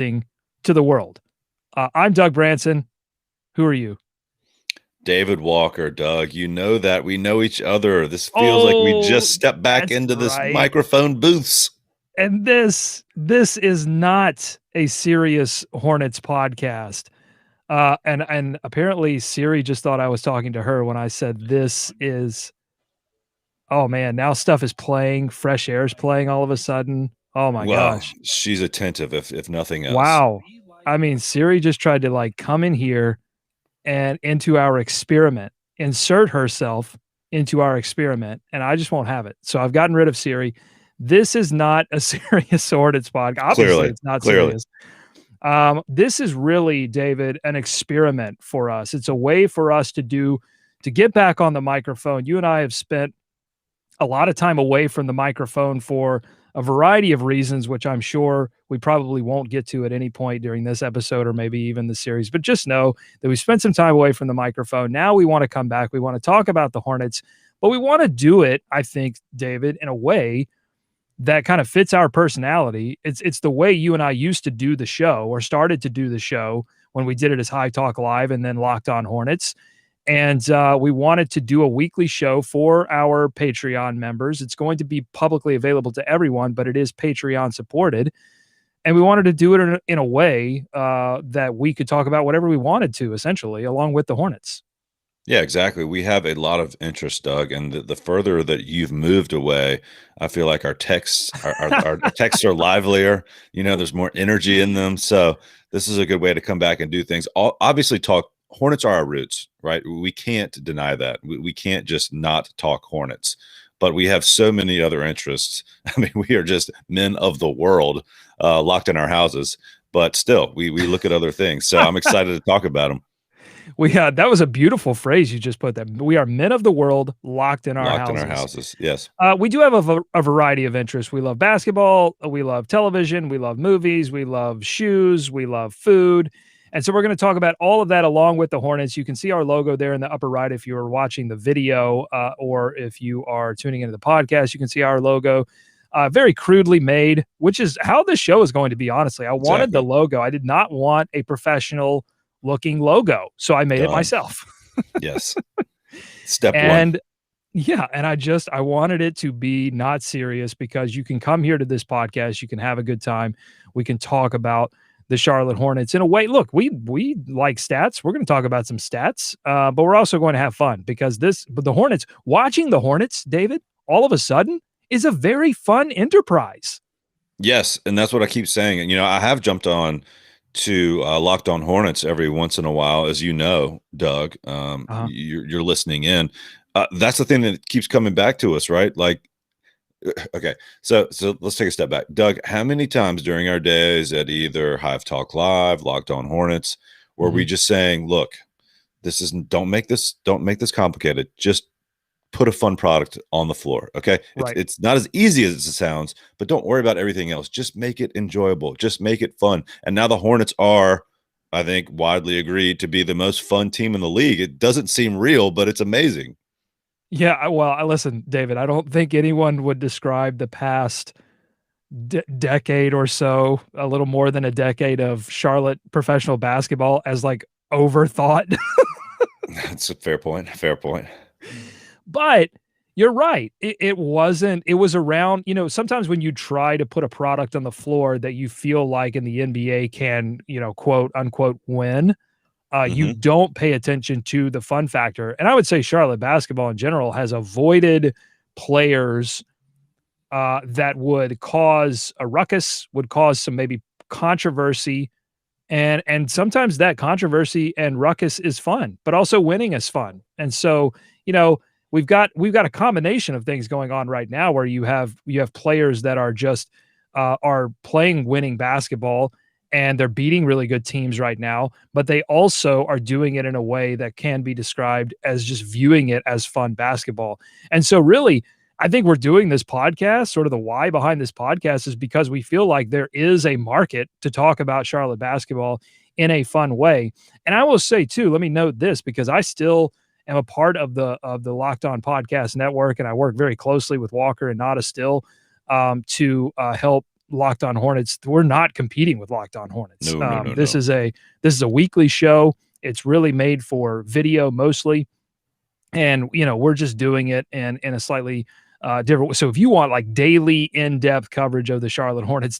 to the world. I'm Doug Branson. Who are you? David Walker, Doug, you know that we know each other. This feels like we Oh, just stepped back that's into this right. microphone booths. And this is not a serious Hornets podcast. And apparently Siri just thought I was talking to her when I said this is. Oh man, now stuff is playing. Fresh air is playing all of a sudden. Oh my Well, gosh. she's attentive, if nothing else. Wow. I mean, Siri just tried to like come in here and into our experiment, insert herself into our experiment, and I just won't have it. So I've gotten rid of Siri. This is not a serious Hornets podcast. Obviously, Clearly, it's not clearly. serious. This is really, David, an experiment for us. It's a way for us to get back on the microphone. You and I have spent a lot of time away from the microphone for a variety of reasons, which I'm sure we probably won't get to at any point during this episode or maybe even the series. But just know that we spent some time away from the microphone. Now we want to come back. We want to talk about the Hornets, but we want to do it, I think, David, in a way that kind of fits our personality. It's the way you and I used to do the show or started to do the show when we did it as High Talk Live and then Locked On Hornets. And we wanted to do a weekly show for our Patreon members. It's going to be publicly available to everyone, but it is Patreon supported. And we wanted to do it in a way that we could talk about whatever we wanted to, essentially, along with the Hornets. Yeah, exactly. We have a lot of interest, Doug, and the further that you've moved away, I feel like our texts our texts are livelier. You know, there's more energy in them. So this is a good way to come back and do things. Obviously, talk Hornets are our roots, right? We can't deny that. We can't just not talk Hornets, but we have so many other interests. I mean, we are just men of the world, locked in our houses, but still, we look at other things. So I'm excited to talk about them. That was a beautiful phrase you just put there. We are men of the world locked in our Locked in our houses. houses, yes. We do have a variety of interests. We love basketball, we love television, we love movies, we love shoes, we love food. And so we're going to talk about all of that along with the Hornets. You can see our logo there in the upper right if you're watching the video, or if you are tuning into the podcast, you can see our logo. Very crudely made, which is how this show is going to be, honestly. I wanted the logo. I did not want a professional looking logo, so I made it myself. Yes. Step and one. Yeah, and I wanted it to be not serious, because you can come here to this podcast, you can have a good time, we can talk about the Charlotte Hornets in a way. Look, we like stats. We're going to talk about some stats, but we're also going to have fun, because the Hornets, watching the Hornets, David, all of a sudden is a very fun enterprise. Yes, and that's what I keep saying. And, you know, I have jumped on to Locked On Hornets every once in a while, as you know, Doug. You're listening in. That's the thing that keeps coming back to us, right? Like, okay, so let's take a step back. Doug, how many times during our days at either Hive Talk Live, Locked On Hornets, were we just saying, look, this isn't, don't make this complicated. Just put a fun product on the floor. Okay. Right. It's not as easy as it sounds, but don't worry about everything else. Just make it enjoyable. Just make it fun. And now the Hornets are, I think, widely agreed to be the most fun team in the league. It doesn't seem real, but it's amazing. Yeah. Well, listen, David, I don't think anyone would describe the past decade or so, a little more than a decade of Charlotte professional basketball, as like overthought. That's a fair point. Fair point. But you're right. It wasn't, it was around, you know, sometimes when you try to put a product on the floor that you feel like in the NBA can, you know, quote unquote win, you don't pay attention to the fun factor. And I would say Charlotte basketball in general has avoided players that would cause a ruckus, would cause some maybe controversy. And sometimes that controversy and ruckus is fun, but also winning is fun. And so, you know, we've got a combination of things going on right now where you have players that are just are playing winning basketball, and they're beating really good teams right now, but they also are doing it in a way that can be described as just viewing it as fun basketball. And so really, I think we're doing this podcast, sort of the why behind this podcast is because we feel like there is a market to talk about Charlotte basketball in a fun way. And I will say too, let me note this, because I still am a part of the Locked On Podcast Network, and I work very closely with Walker and Nada still to help Locked On Hornets. We're not competing with Locked On Hornets. No, no, no, This no. is a weekly show. It's really made for video mostly, and we're just doing it in a slightly different. So if you want like daily in-depth coverage of the Charlotte Hornets,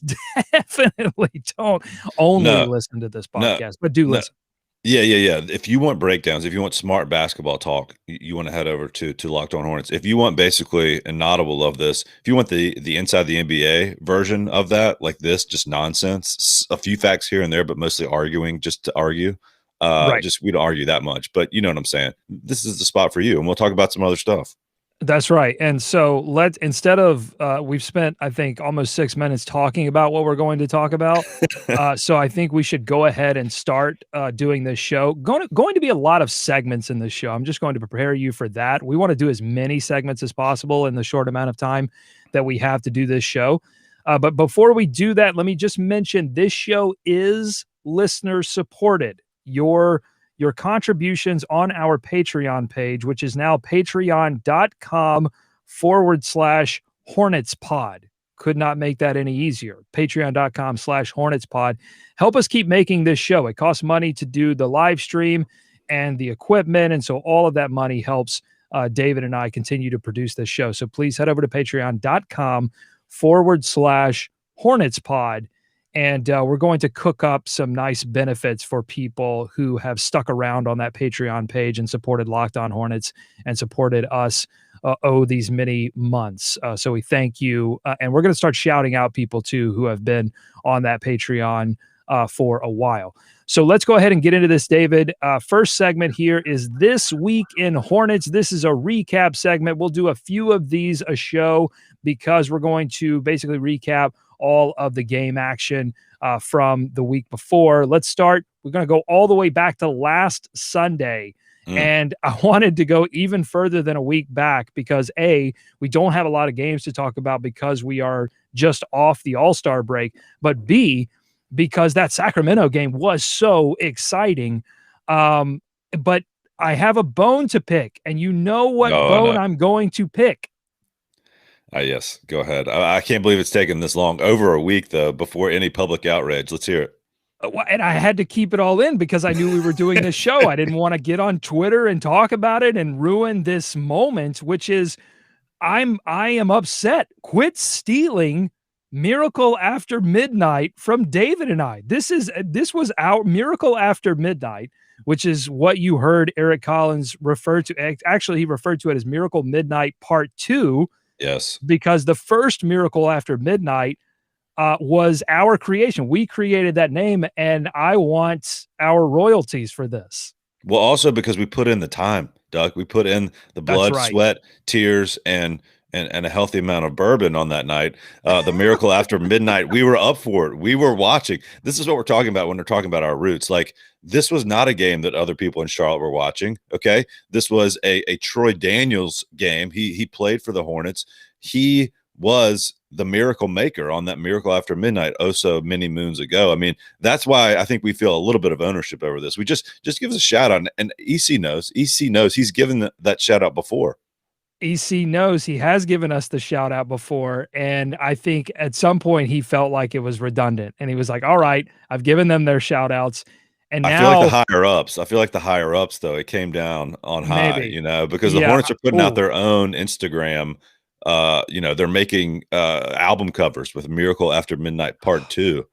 definitely don't only No, listen to this no, podcast, but do no. listen. Yeah, yeah, yeah. If you want breakdowns, if you want smart basketball talk, you want to head over to Locked On Hornets. If you want basically, and Nada will love this, if you want the inside the NBA version of that, like this, just nonsense, a few facts here and there, but mostly arguing just to argue. Right. Just we don't argue that much, but you know what I'm saying. This is the spot for you, and we'll talk about some other stuff. That's right. And so instead of we've spent, I think, almost 6 minutes talking about what we're going to talk about. So I think we should go ahead and start doing this show. Going to be a lot of segments in this show. I'm just going to prepare you for that. We want to do as many segments as possible in the short amount of time that we have to do this show. But before we do that, let me just mention this show is listener supported. Your contributions on our Patreon page, which is now patreon.com/Hornets pod. Could not make that any easier. Patreon.com/Hornets pod. Help us keep making this show. It costs money to do the live stream and the equipment. And so all of that money helps David and I continue to produce this show. So please head over to patreon.com/Hornets pod. And we're going to cook up some nice benefits for people who have stuck around on that Patreon page and supported Locked On Hornets and supported us these many months. So we thank you. And we're going to start shouting out people, too, who have been on that Patreon for a while. So let's go ahead and get into this, David. First segment here is This Week in Hornets. This is a recap segment. We'll do a few of these a show because we're going to basically recap all of the game action from the week before. Let's start. We're going to go all the way back to last Sunday. And I wanted to go even further than a week back because A, we don't have a lot of games to talk about because we are just off the All-Star break, but B, because that Sacramento game was so exciting. But I have a bone to pick, and you know what bone I'm going to pick. Yes, go ahead. I can't believe it's taken this long, over a week, though, before any public outrage. Let's hear it. And I had to keep it all in because I knew we were doing this show. I didn't want to get on Twitter and talk about it and ruin this moment, which is I am upset. Quit stealing Miracle After Midnight from David and I. This was our Miracle After Midnight, which is what you heard Eric Collins refer to. Actually, he referred to it as Miracle Midnight Part 2. Yes. Because the first Miracle After Midnight was our creation. We created that name, and I want our royalties for this. Well, also because we put in the time, Doug. We put in the blood, sweat, tears, and a healthy amount of bourbon on that night. The Miracle After Midnight, we were up for it. We were watching. This is what we're talking about when we're talking about our roots. Like, this was not a game that other people in Charlotte were watching, okay? This was a Troy Daniels game. He played for the Hornets. He was the miracle maker on that Miracle After Midnight so many moons ago. I mean, that's why I think we feel a little bit of ownership over this. We just give us a shout out, and EC knows. EC knows. He's given that shout out before. EC knows he has given us the shout out before. And I think at some point he felt like it was redundant. And he was like, all right, I've given them their shout outs. And now, I feel like the higher ups, though, it came down on high, because the Hornets are putting out their own Instagram. They're making album covers with Miracle After Midnight Part 2,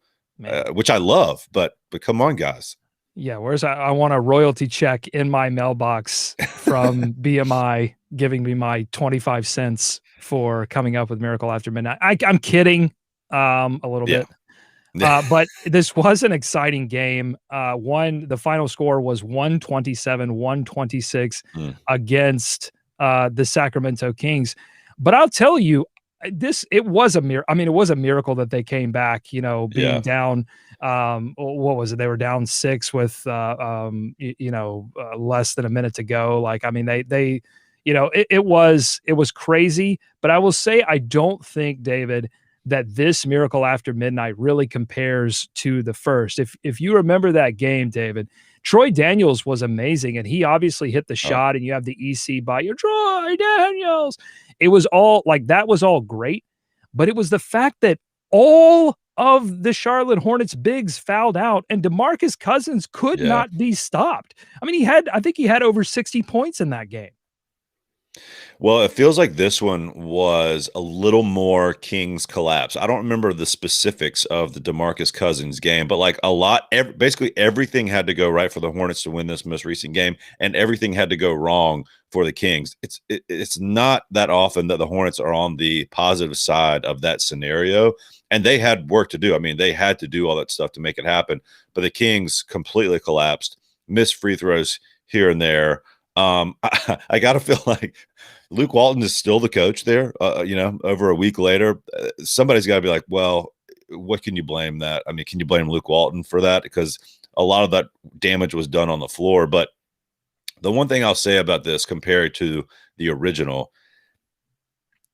which I love. But come on, guys. Yeah, I want a royalty check in my mailbox from BMI giving me my 25 cents for coming up with Miracle After Midnight. I'm kidding a little bit. But this was an exciting game. The final score was 127-126 against the Sacramento Kings. But I'll tell you, it was a miracle. I mean, it was a miracle that they came back, being down. What was it? They were down 6 with, less than a minute to go. Like, I mean, it was crazy, but I will say, I don't think, David, that this Miracle After Midnight really compares to the first. If you remember that game, David, Troy Daniels was amazing, and he obviously hit the shot, and you have the EC by your Troy Daniels. It was all like, that was all great, but it was the fact that all of the Charlotte Hornets bigs fouled out, and DeMarcus Cousins could Yeah. not be stopped. I mean, I think he had over 60 points in that game. Well, it feels like this one was a little more Kings collapse. I don't remember the specifics of the DeMarcus Cousins game, but like basically everything had to go right for the Hornets to win this most recent game, and everything had to go wrong for the Kings. It's not that often that the Hornets are on the positive side of that scenario, and they had work to do. I mean, they had to do all that stuff to make it happen, but the Kings completely collapsed, missed free throws here and there. I got to feel like Luke Walton is still the coach there. Over a week later, somebody's got to be like, well, what can you blame that? I mean, can you blame Luke Walton for that? Because a lot of that damage was done on the floor. But the one thing I'll say about this compared to the original,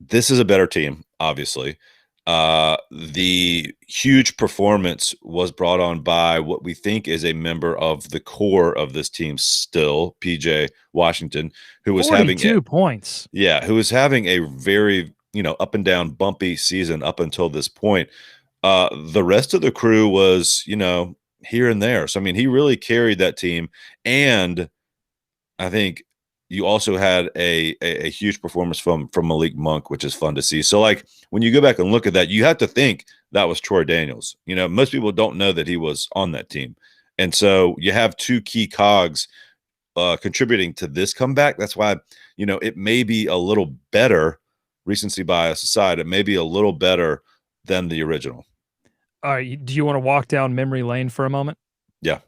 this is a better team, obviously. The huge performance was brought on by what we think is a member of the core of this team still, PJ Washington, who was having 42 points. Yeah, who was having a very, up and down bumpy season up until this point. The rest of the crew was, here and there. So I mean, he really carried that team, and I think you also had a huge performance from Malik Monk, which is fun to see. So like when you go back and look at that, you have to think that was Troy Daniels. Most people don't know that he was on that team. And so you have two key cogs contributing to this comeback. That's why, it may be a little better, recency bias aside, it may be a little better than the original. All right, do you want to walk down memory lane for a moment? Yeah.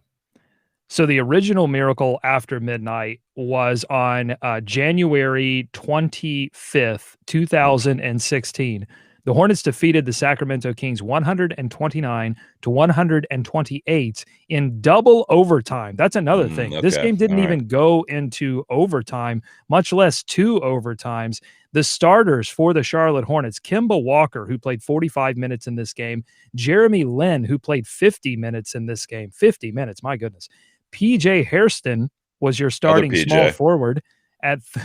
So the original Miracle After Midnight was on January 25th, 2016. The Hornets defeated the Sacramento Kings 129-128 in double overtime. That's another thing. Okay. This game didn't even go into overtime, much less two overtimes. The starters for the Charlotte Hornets, Kemba Walker, who played 45 minutes in this game, Jeremy Lin, who played 50 minutes in this game. 50 minutes, my goodness. PJ Hairston was your starting small forward.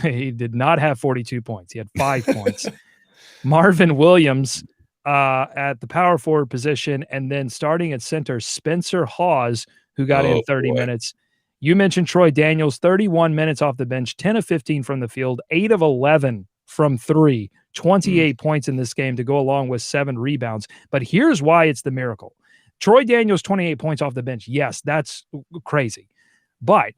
He did not have 42 points. He had 5 points. Marvin Williams at the power forward position, and then starting at center, Spencer Hawes, who got in 30 minutes. You mentioned Troy Daniels, 31 minutes off the bench, 10 of 15 from the field, 8 of 11 from three, 28 points in this game to go along with 7 rebounds. But here's why it's the miracle. Troy Daniels, 28 points off the bench. Yes, that's crazy. But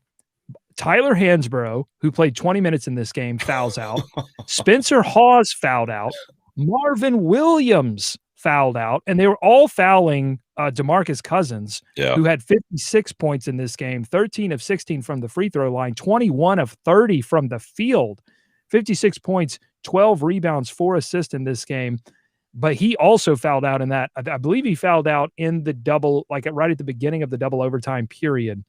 Tyler Hansborough, who played 20 minutes in this game, fouls out. Spencer Hawes fouled out. Marvin Williams fouled out. And they were all fouling DeMarcus Cousins, who had 56 points in this game, 13 of 16 from the free throw line, 21 of 30 from the field, 56 points, 12 rebounds, 4 assists in this game. But he also fouled out in that. I believe he fouled out in the double, like right at the beginning of the double overtime period.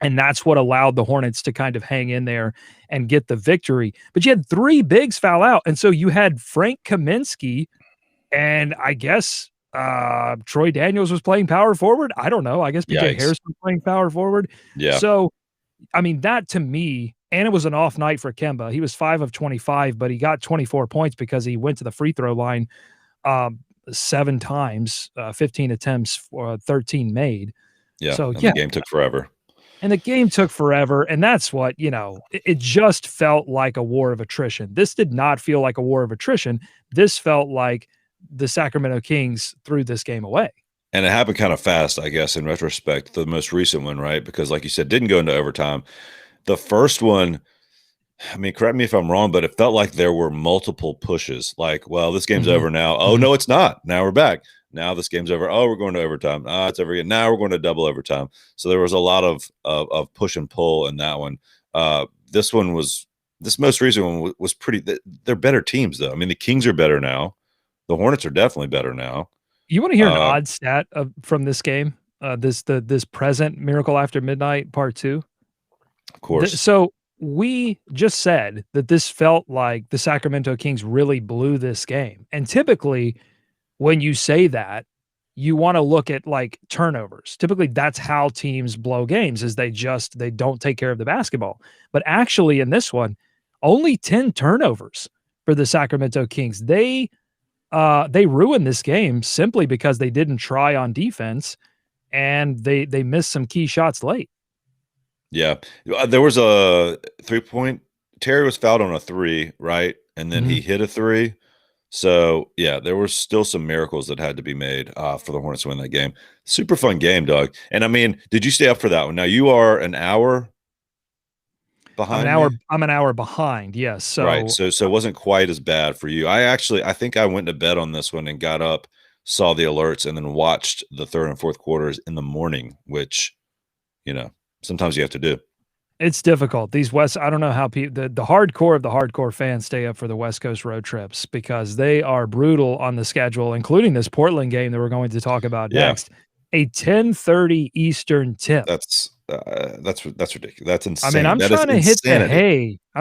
And that's what allowed the Hornets to kind of hang in there and get the victory. But you had 3 bigs foul out. And so you had Frank Kaminsky, and I guess Troy Daniels was playing power forward. I don't know. I guess PJ Harris was playing power forward. Yeah. So, I mean, that to me, and it was an off night for Kemba. He was 5 of 25, but he got 24 points because he went to the free throw line 7 times, 15 attempts, 13 made. Yeah. So the game took forever. And the game took forever. And that's what, it just felt like a war of attrition. This did not feel like a war of attrition. This felt like the Sacramento Kings threw this game away. And it happened kind of fast, I guess, in retrospect, the most recent one, right? Because like you said, didn't go into overtime. The first one, I mean, correct me if I'm wrong, but it felt like there were multiple pushes. Like, well, this game's over now. Oh, no, it's not. Now we're back. Now this game's over. Oh, we're going to overtime. It's over again. Now we're going to double overtime. So there was a lot of push and pull in that one. This most recent one was pretty. They're better teams, though. I mean, the Kings are better now. The Hornets are definitely better now. You want to hear an odd stat from this game? This present Miracle After Midnight Part 2? Of course. So we just said that this felt like the Sacramento Kings really blew this game. And typically, when you say that, you want to look at like turnovers. Typically, that's how teams blow games, is they don't take care of the basketball. But actually, in this one, only 10 turnovers for the Sacramento Kings. They they ruined this game simply because they didn't try on defense and they missed some key shots late. Yeah. There was a 3-point. Terry was fouled on a 3, right? And then he Mhm. hit a 3. So, yeah, there were still some miracles that had to be made for the Hornets to win that game. Super fun game, Doug. And I mean, did you stay up for that one? Now you are an hour behind me. I'm an hour behind. Yes. Right. So So it wasn't quite as bad for you. I think I went to bed on this one and got up, saw the alerts, and then watched the third and fourth quarters in the morning, which, you know, sometimes you have to do. it's difficult. These West, I don't know how people, the hardcore of the hardcore fans stay up for the West Coast road trips because they are brutal on the schedule, including this Portland game that we're going to talk about Yeah. next. A 10:30 Eastern tip. That's ridiculous. That's I mean, insane. That is I'm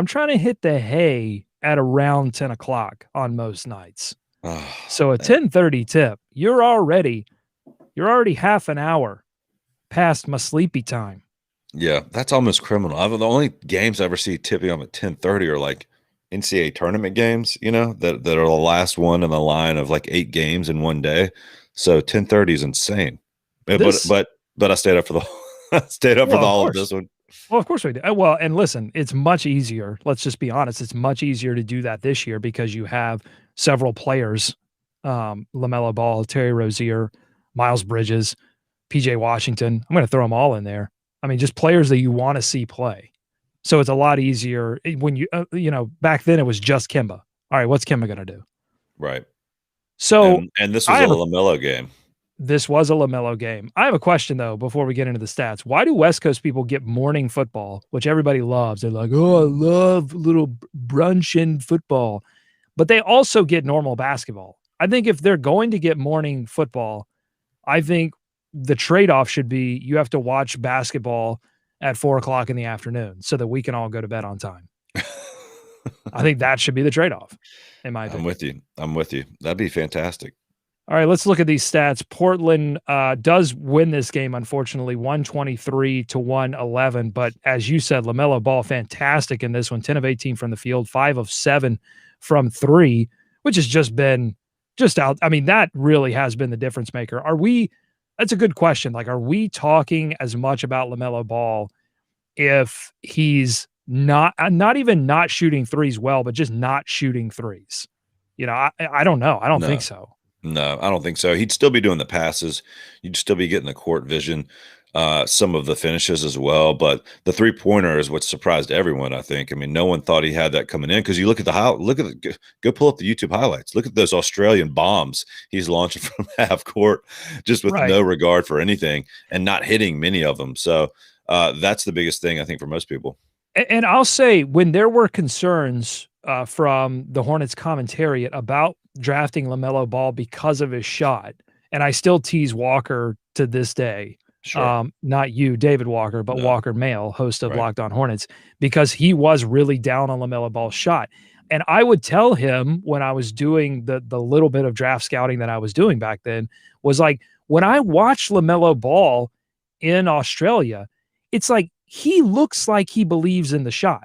trying to hit the hay at around 10 o'clock on most nights. Oh, So a man. 10:30 tip, you're already half an hour past my sleepy time. Yeah, that's almost criminal. The only games I ever see tipping on at 10:30 are like NCAA tournament games, that are the last one in the line of like 8 games in one day. So 10:30 is insane. But but This but, but I stayed up for the stayed up for well, of all of course. this one. Well, of course we do. Well, and listen, it's much easier. Let's just be honest. It's much easier to do that this year because you have several players, LaMelo Ball, Terry Rozier, Miles Bridges, PJ Washington. I'm going to throw them all in there. I mean, just players that you want to see play. So it's a lot easier when back then it was just Kemba. All right, what's Kemba going to do? Right. So And this was I a have a LaMelo game. This was a LaMelo game. I have a question though before we get into the stats. Why do West Coast people get morning football, which everybody loves? They're like, "Oh, I love little brunch and football." But they also get normal basketball. I think if they're going to get morning football, I think the trade-off should be you have to watch basketball at 4 o'clock in the afternoon so that we can all go to bed on time. I think that should be the trade-off, in my I'm opinion. with you. I'm with you. That'd be fantastic. All right, let's look at these stats. Portland does win this game, unfortunately, 123-111. But as you said, LaMelo Ball, fantastic in this one. 10 of 18 from the field, 5 of 7 from 3, which has just been just out. I mean, that really has been the difference maker. That's a good question. Like, are we talking as much about LaMelo Ball if he's not even not shooting threes well, but just not shooting threes? I don't know. I don't think No. so. No, I don't think so. He'd still be doing the passes. You'd still be getting the court vision, some of the finishes as well. But the 3-pointer is what surprised everyone, I think. I mean, no one thought he had that coming in because you look at go pull up the YouTube highlights. Look at those Australian bombs he's launching from half court, just with Right. no regard for anything and not hitting many of them. So that's the biggest thing I think for most people. And I'll say when there were concerns from the Hornets commentariat about drafting LaMelo Ball because of his shot, and I still tease Walker to this day, Sure. not you, David Walker, but No. Walker Mail, host of Right. Locked On Hornets, because he was really down on LaMelo Ball's shot. And I would tell him when I was doing the little bit of draft scouting that I was doing back then was like, when I watch LaMelo Ball in Australia, it's like he looks like he believes in the shot.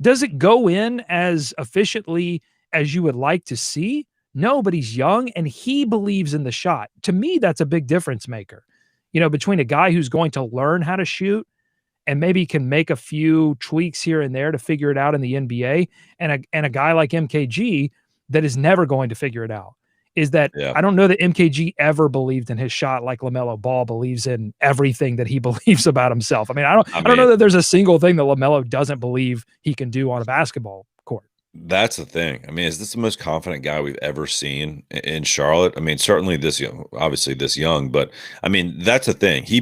Does it go in as efficiently as you would like to see? No, but he's young and he believes in the shot. To me, that's a big difference maker. Between a guy who's going to learn how to shoot and maybe can make a few tweaks here and there to figure it out in the NBA, and a guy like MKG that is never going to figure it out. Is that Yeah. I don't know that MKG ever believed in his shot like LaMelo Ball believes in everything that he believes about himself. I mean, I don't know that there's a single thing that LaMelo doesn't believe he can do on a basketball court. That's the thing. I mean, is this the most confident guy we've ever seen in Charlotte? I mean, certainly this young, obviously this young, but I mean, that's the thing. He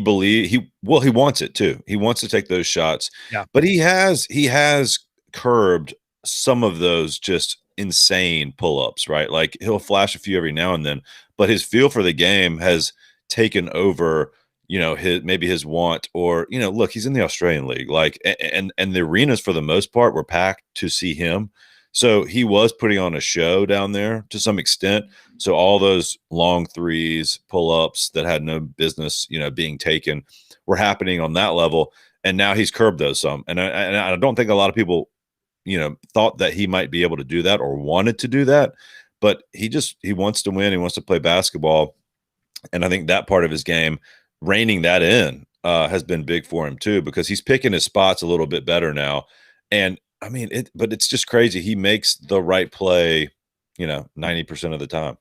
wants it too. He wants to take those shots. Yeah. But he has curbed some of those just insane pull-ups, right? Like he'll flash a few every now and then, but his feel for the game has taken over, his want, or look, he's in the Australian league, like, and the arenas for the most part were packed to see him. So he was putting on a show down there to some extent. So all those long threes, pull-ups that had no business, being taken were happening on that level. And now he's curbed those some. And I don't think a lot of people, thought that he might be able to do that or wanted to do that. but he wants to win. He wants to play basketball. And I think that part of his game, reining that in, has been big for him too, because he's picking his spots a little bit better now. And I mean, but it's just crazy. He makes the right play, 90% of the time.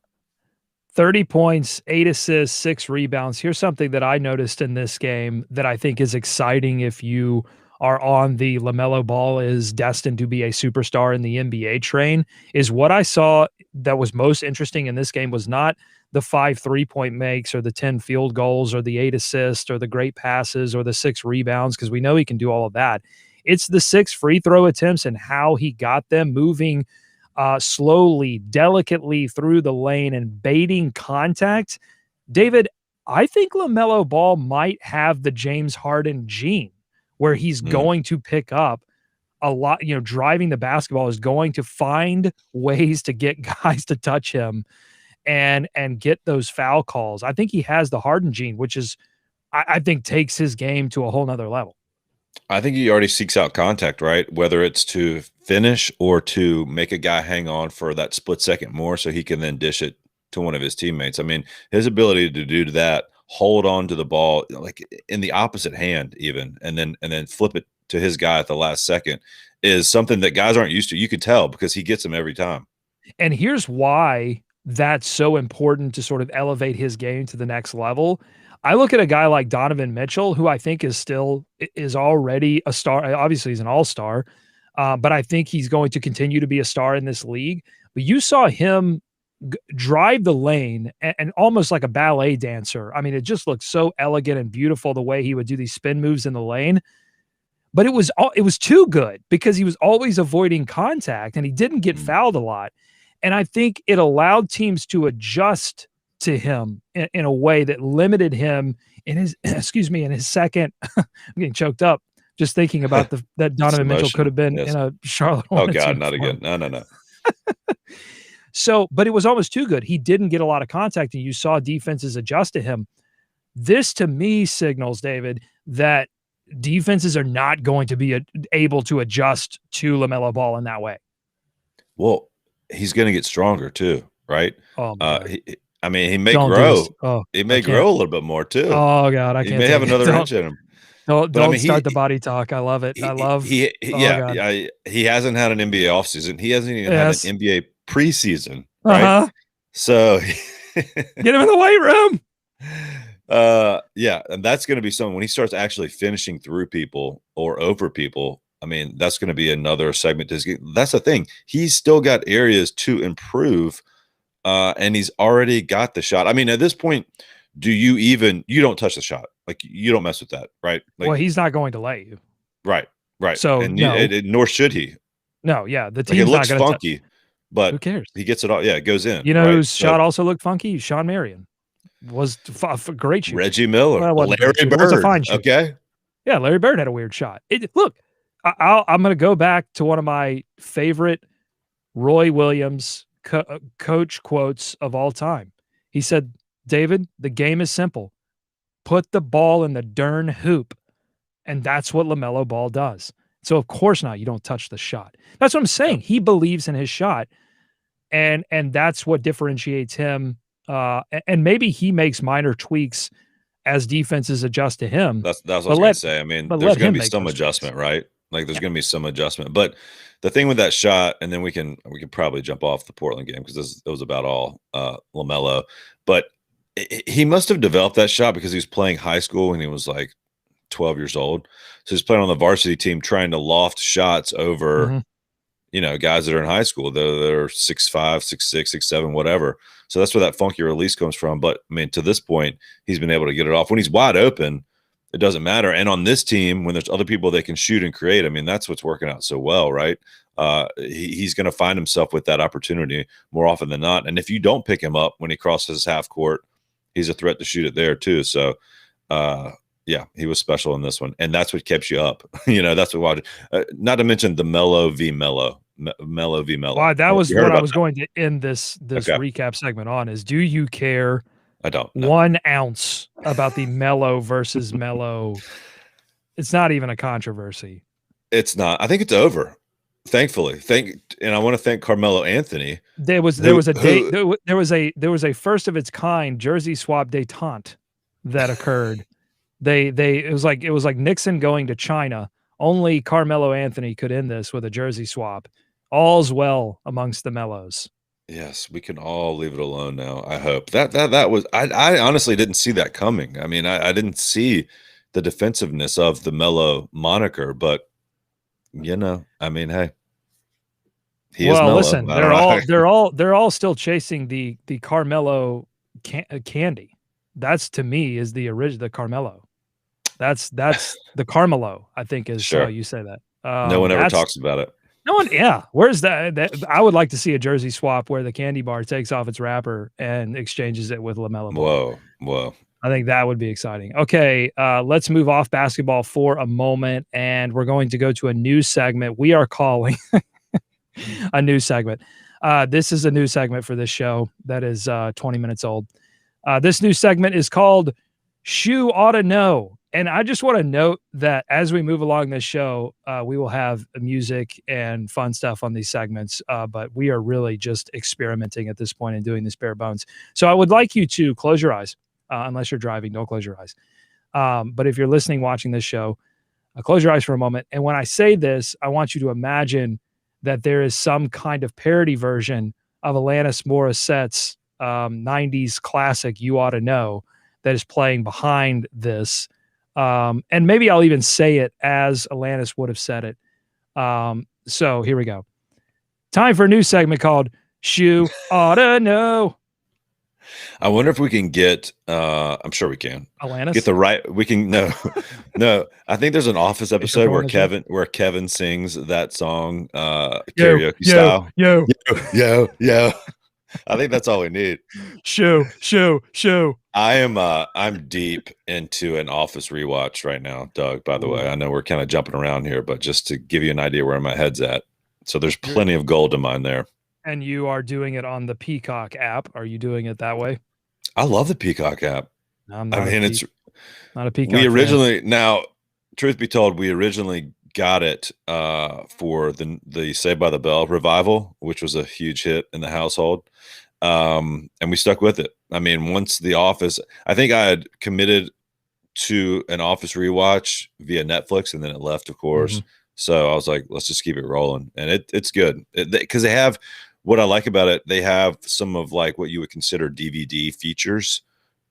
30 points, 8 assists, 6 rebounds. Here's something that I noticed in this game that I think is exciting if you are on the LaMelo Ball is destined to be a superstar in the NBA train, is what I saw that was most interesting in this game was not the 5 3-point makes or the 10 field goals or the 8 assists or the great passes or the 6 rebounds, because we know he can do all of that. It's the 6 free throw attempts and how he got them moving slowly, delicately through the lane and baiting contact. David, I think LaMelo Ball might have the James Harden gene where he's going to pick up a lot, driving the basketball, is going to find ways to get guys to touch him and get those foul calls. I think he has the Harden gene, which is, I think, takes his game to a whole nother level. I think he already seeks out contact, right? Whether it's to finish or to make a guy hang on for that split second more so he can then dish it to one of his teammates. I mean, his ability to do that, hold on to the ball like in the opposite hand even, and then flip it to his guy at the last second, is something that guys aren't used to. You could tell because he gets them every time. And here's why that's so important to sort of elevate his game to the next level. I look at a guy like Donovan Mitchell, who I think is already a star. Obviously, he's an all-star, but I think he's going to continue to be a star in this league. But you saw him drive the lane and almost like a ballet dancer. I mean, it just looked so elegant and beautiful the way he would do these spin moves in the lane. But it was too good because he was always avoiding contact and he didn't get fouled a lot. And I think it allowed teams to adjust to him in a way that limited him in his, in his second. I'm getting choked up just thinking about that Donovan Mitchell could have been in a Charlotte Hornets. Oh God, not again. No. So, but it was almost too good. He didn't get a lot of contact and you saw defenses adjust to him. This to me signals, David, that defenses are not going to be able to adjust to LaMelo Ball in that way. Well, he's going to get stronger too, right? Oh, he may grow. He may grow a little bit more too. Oh God, I can't. He may have another inch in him. Don't start the body talk. I love it. He hasn't had an NBA offseason. He hasn't even had an NBA preseason, right? So get him in the weight room. And that's going to be something when he starts actually finishing through people or over people. I mean, that's going to be another segment to his game. That's the thing. He's still got areas to improve, and he's already got the shot. I mean, at this point, you don't touch the shot. Like, you don't mess with that, right? Like, well, he's not going to let you. Right. So, nor should he. No, yeah. The team's it looks funky, but who cares? He gets it all. Yeah, it goes in. You know whose shot also looked funky? Sean Marion. Was a great shooter. Reggie Miller. Larry Bird. Was a fine shooter. Okay. Yeah, Larry Bird had a weird shot. Look, I'm going to go back to one of my favorite Roy Williams coach quotes of all time. He said, David, the game is simple. Put the ball in the darn hoop. And that's what LaMelo Ball does. So, of course not. You don't touch the shot. That's what I'm saying. He believes in his shot. And that's what differentiates him. And maybe he makes minor tweaks as defenses adjust to him. That's what I was going to say. I mean, there's going to be some adjustment, right? Like, there's going to be some adjustment. But the thing with that shot, and then we can probably jump off the Portland game because it was about all LaMelo. But he must have developed that shot because he was playing high school when he was like 12 years old. So he's playing on the varsity team trying to loft shots over, guys that are in high school. They're 6'5", 6'6", 6'7", whatever. So that's where that funky release comes from. But, I mean, to this point, he's been able to get it off. When he's wide open, it doesn't matter. And on this team, when there's other people that can shoot and create, I mean, that's what's working out so well, right? He's going to find himself with that opportunity more often than not. And if you don't pick him up when he crosses half court, he's a threat to shoot it there too. So, he was special in this one. And that's what kept you up. That's what not to mention the Melo v. Melo. Melo v. Melo. Wow, that was what I was going to end this recap segment on is, do you care? I don't know 1 ounce about the Melo versus Melo? It's not even a controversy. It's not. I think it's over. Thankfully, and I want to thank Carmelo Anthony, There was who a date who there was a first of its kind jersey swap détente that occurred. They it was like Nixon going to China. Only Carmelo Anthony could end this with a jersey swap. All's well amongst the Mellows. Yes, we can all leave it alone now. I hope that was. I honestly didn't see that coming. I mean, I didn't see the defensiveness of the Mellow moniker, but I mean, hey, he is Well, Mellow. listen, I don't know. they're all still chasing the Carmelo candy. That's to me is the original the Carmelo. That's the Carmelo, I think is how Sure. you say that. No one ever That's talks about it. no one, yeah. Where's that? I would like to see a jersey swap where the candy bar takes off its wrapper and exchanges it with LaMelo Ball. Whoa, whoa. I think that would be exciting. Okay, let's move off basketball for a moment, and we're going to go to a new segment we are calling a new segment. This is a new segment for this show that is 20 minutes old. This new segment is called Shoe Oughta Know. And I just want to note that as we move along this show, we will have music and fun stuff on these segments, but we are really just experimenting at this point and doing this bare bones. So I would like you to close your eyes, unless you're driving, don't close your eyes. But if you're listening, watching this show, close your eyes for a moment. And when I say this, I want you to imagine that there is some kind of parody version of Alanis Morissette's 90s classic, You Oughta Know, that is playing behind this. And maybe I'll even say it as Alanis would have said it. So here we go. Time for a new segment called Shoe Oughta Know. I wonder if we can get I'm sure we can. Alanis? Get the right we can no. No. I think there's an Office episode where Kevin sings that song karaoke style. Yo. Yo. I think that's all we need. Shoe. I'm deep into an Office rewatch right now, Doug, by the way. I know we're kind of jumping around here, but just to give you an idea where my head's at. So there's plenty of gold to mine there. And you are doing it on the Peacock app. Are you doing it that way? I love the Peacock app. It's not a Peacock. We originally now, truth be told, we originally got it for the Saved by the Bell revival, which was a huge hit in the household. And we stuck with it. I mean, once The Office, I think I had committed to an Office rewatch via Netflix, and then it left, of course. Mm-hmm. So I was like, let's just keep it rolling. And it's good because they have, what I like about it, they have some of like what you would consider DVD features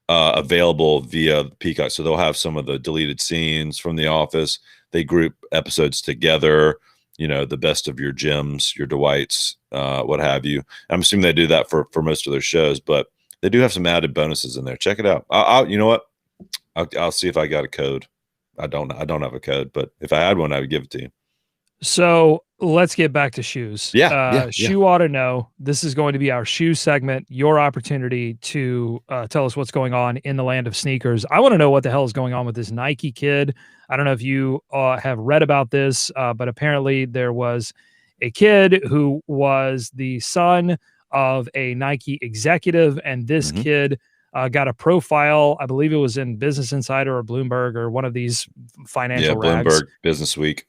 available via Peacock. So they'll have some of the deleted scenes from The Office. They group episodes together, the best of your Jims, your Dwights, what have you. I'm assuming they do that for most of their shows, but they do have some added bonuses in there. Check it out. You know what? I'll see if I got a code. I don't have a code, but if I had one, I would give it to you. So let's get back to shoes. Shoe Oughta Know. This is going to be our shoe segment, your opportunity to tell us what's going on in the land of sneakers. I want to know what the hell is going on with this Nike kid. I don't know if you have read about this, but apparently there was a kid who was the son of a Nike executive, and this kid got a profile. I believe it was in Business Insider or Bloomberg or one of these financial rags. Bloomberg Business Week.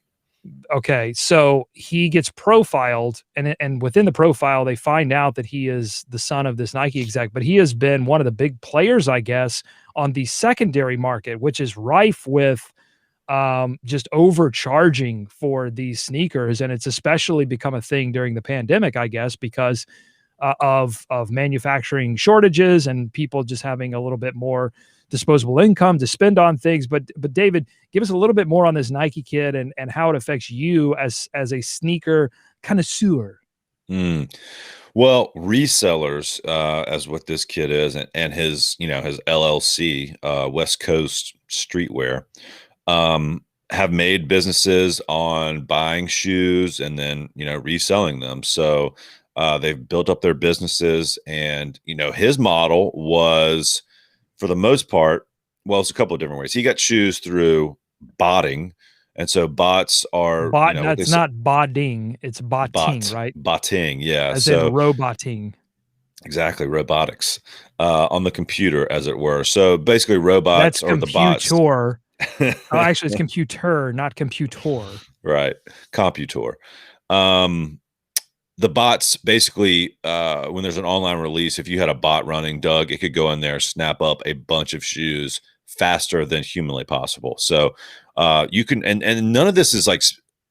Okay, so he gets profiled, and within the profile, they find out that he is the son of this Nike exec, but he has been one of the big players, I guess, on the secondary market, which is rife with just overcharging for these sneakers. And it's especially become a thing during the pandemic, I guess, because of manufacturing shortages and people just having a little bit more disposable income to spend on things. But David, give us a little bit more on this Nike kid and how it affects you as a sneaker connoisseur. Well, resellers, as what this kid is, and his LLC, West Coast Streetwear, have made businesses on buying shoes and then reselling them. So they've built up their businesses, and his model was, for the most part, well, it's a couple of different ways. He got shoes through botting. And so bots are that's not botting, it's botting, right? Botting, yeah. As in roboting. Exactly, robotics on the computer, as it were. So basically, robots are the bots. Oh, actually, it's computer, not computor. Right, computor. Um, the bots basically, when there's an online release, if you had a bot running, Doug, it could go in there, snap up a bunch of shoes faster than humanly possible. So you can, and none of this is like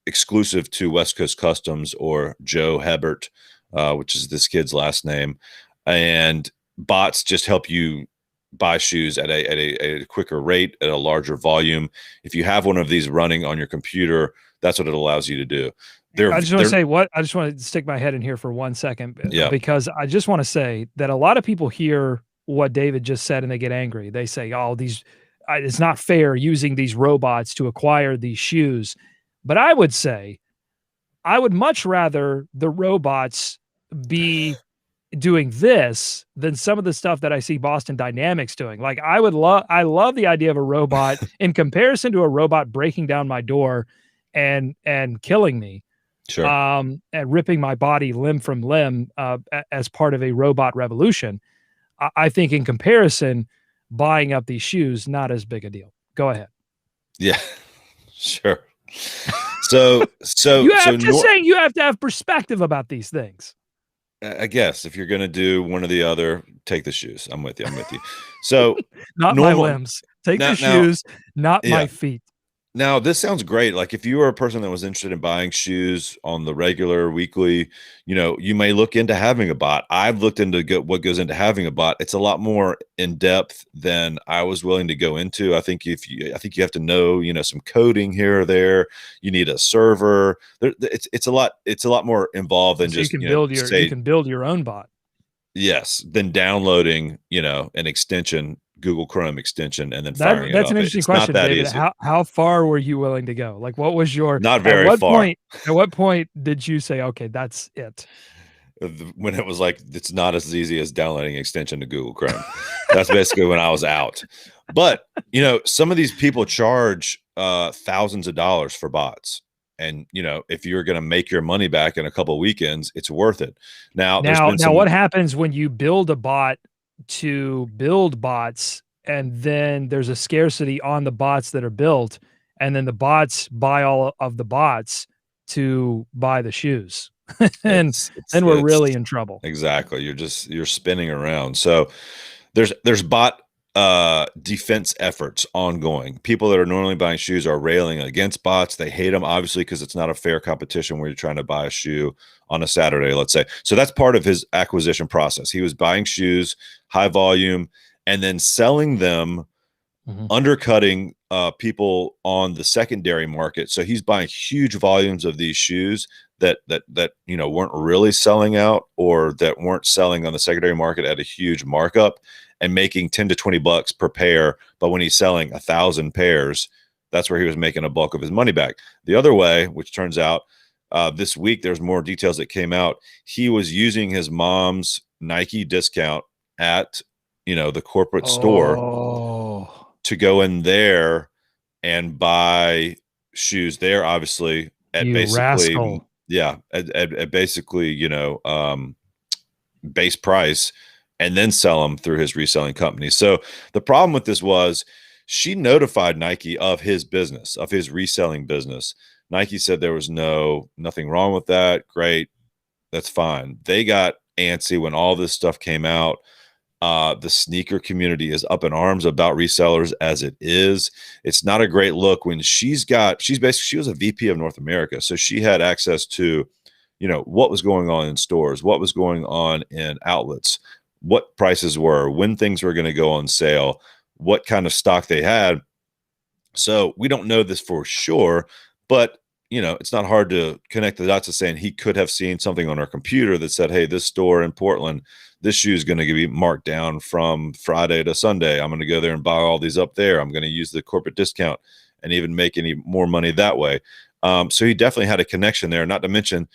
exclusive to West Coast Customs or Joe Hebert, which is this kid's last name. And bots just help you buy shoes at a quicker rate, at a larger volume. If you have one of these running on your computer, that's what it allows you to do. I just want to say what I just want to stick my head in here for 1 second, Yeah. because I just want to say that a lot of people hear what David just said and they get angry. They say, "Oh, it's not fair using these robots to acquire these shoes." But I would say I would much rather the robots be doing this than some of the stuff that I see Boston Dynamics doing. Like I love the idea of a robot in comparison to a robot breaking down my door and killing me, Sure. and ripping my body limb from limb, as part of a robot revolution. I think in comparison, buying up these shoes, not as big a deal. Go ahead. Yeah, sure. So You have saying you have to have perspective about these things. I guess if you're going to do one or the other, take the shoes. I'm with you. I'm with you. So Not my limbs. Take the shoes, not yeah. my feet. Now, this sounds great. Like if you were a person that was interested in buying shoes on the regular, weekly, you may look into having a bot. I've looked into what goes into having a bot. It's a lot more in depth than I was willing to go into. I think you have to know, some coding here or there. You need a server. It's a lot more involved than So just you can build your own bot. Yes, than downloading, an extension, Google Chrome extension, and then firing it up. That's an interesting question, David. How far were you willing to go? Like, what was your Not very far. At what point did you say, okay, that's it? When it was like, it's not as easy as downloading an extension to Google Chrome. That's basically when I was out. But, some of these people charge thousands of dollars for bots. And, if you're going to make your money back in a couple of weekends, it's worth it. Now, what happens when you build a bot to build bots, and then there's a scarcity on the bots that are built, and then the bots buy all of the bots to buy the shoes? and then we're really in trouble. Exactly. You're spinning around. So there's bot defense efforts ongoing. People that are normally buying shoes are railing against bots. They hate them, obviously, because it's not a fair competition where you're trying to buy a shoe on a Saturday, let's say. So that's part of his acquisition process. He was buying shoes, high volume, and then selling them, undercutting people on the secondary market. So he's buying huge volumes of these shoes that weren't really selling out, or that weren't selling on the secondary market at a huge markup, and making 10 to 20 bucks per pair. But when he's selling 1,000 pairs, that's where he was making a bulk of his money back. The other way, which turns out this week, there's more details that came out. He was using his mom's Nike discount at, the corporate store to go in there and buy shoes there, obviously at basically, at basically, base price, and then sell them through his reselling company. So the problem with this was, she notified Nike of his business, of his reselling business. Nike said there was nothing wrong with that. Great. That's fine. They got antsy when all this stuff came out. The sneaker community is up in arms about resellers as it is. It's not a great look when she was a VP of North America. So she had access to, what was going on in stores, what was going on in outlets, what prices were, when things were going to go on sale, what kind of stock they had. So we don't know this for sure, but it's not hard to connect the dots to saying he could have seen something on our computer that said, hey, this store in Portland, this shoe is going to be marked down from Friday to Sunday. I'm going to go there and buy all these up there. I'm going to use the corporate discount and even make any more money that way. So he definitely had a connection there, not to mention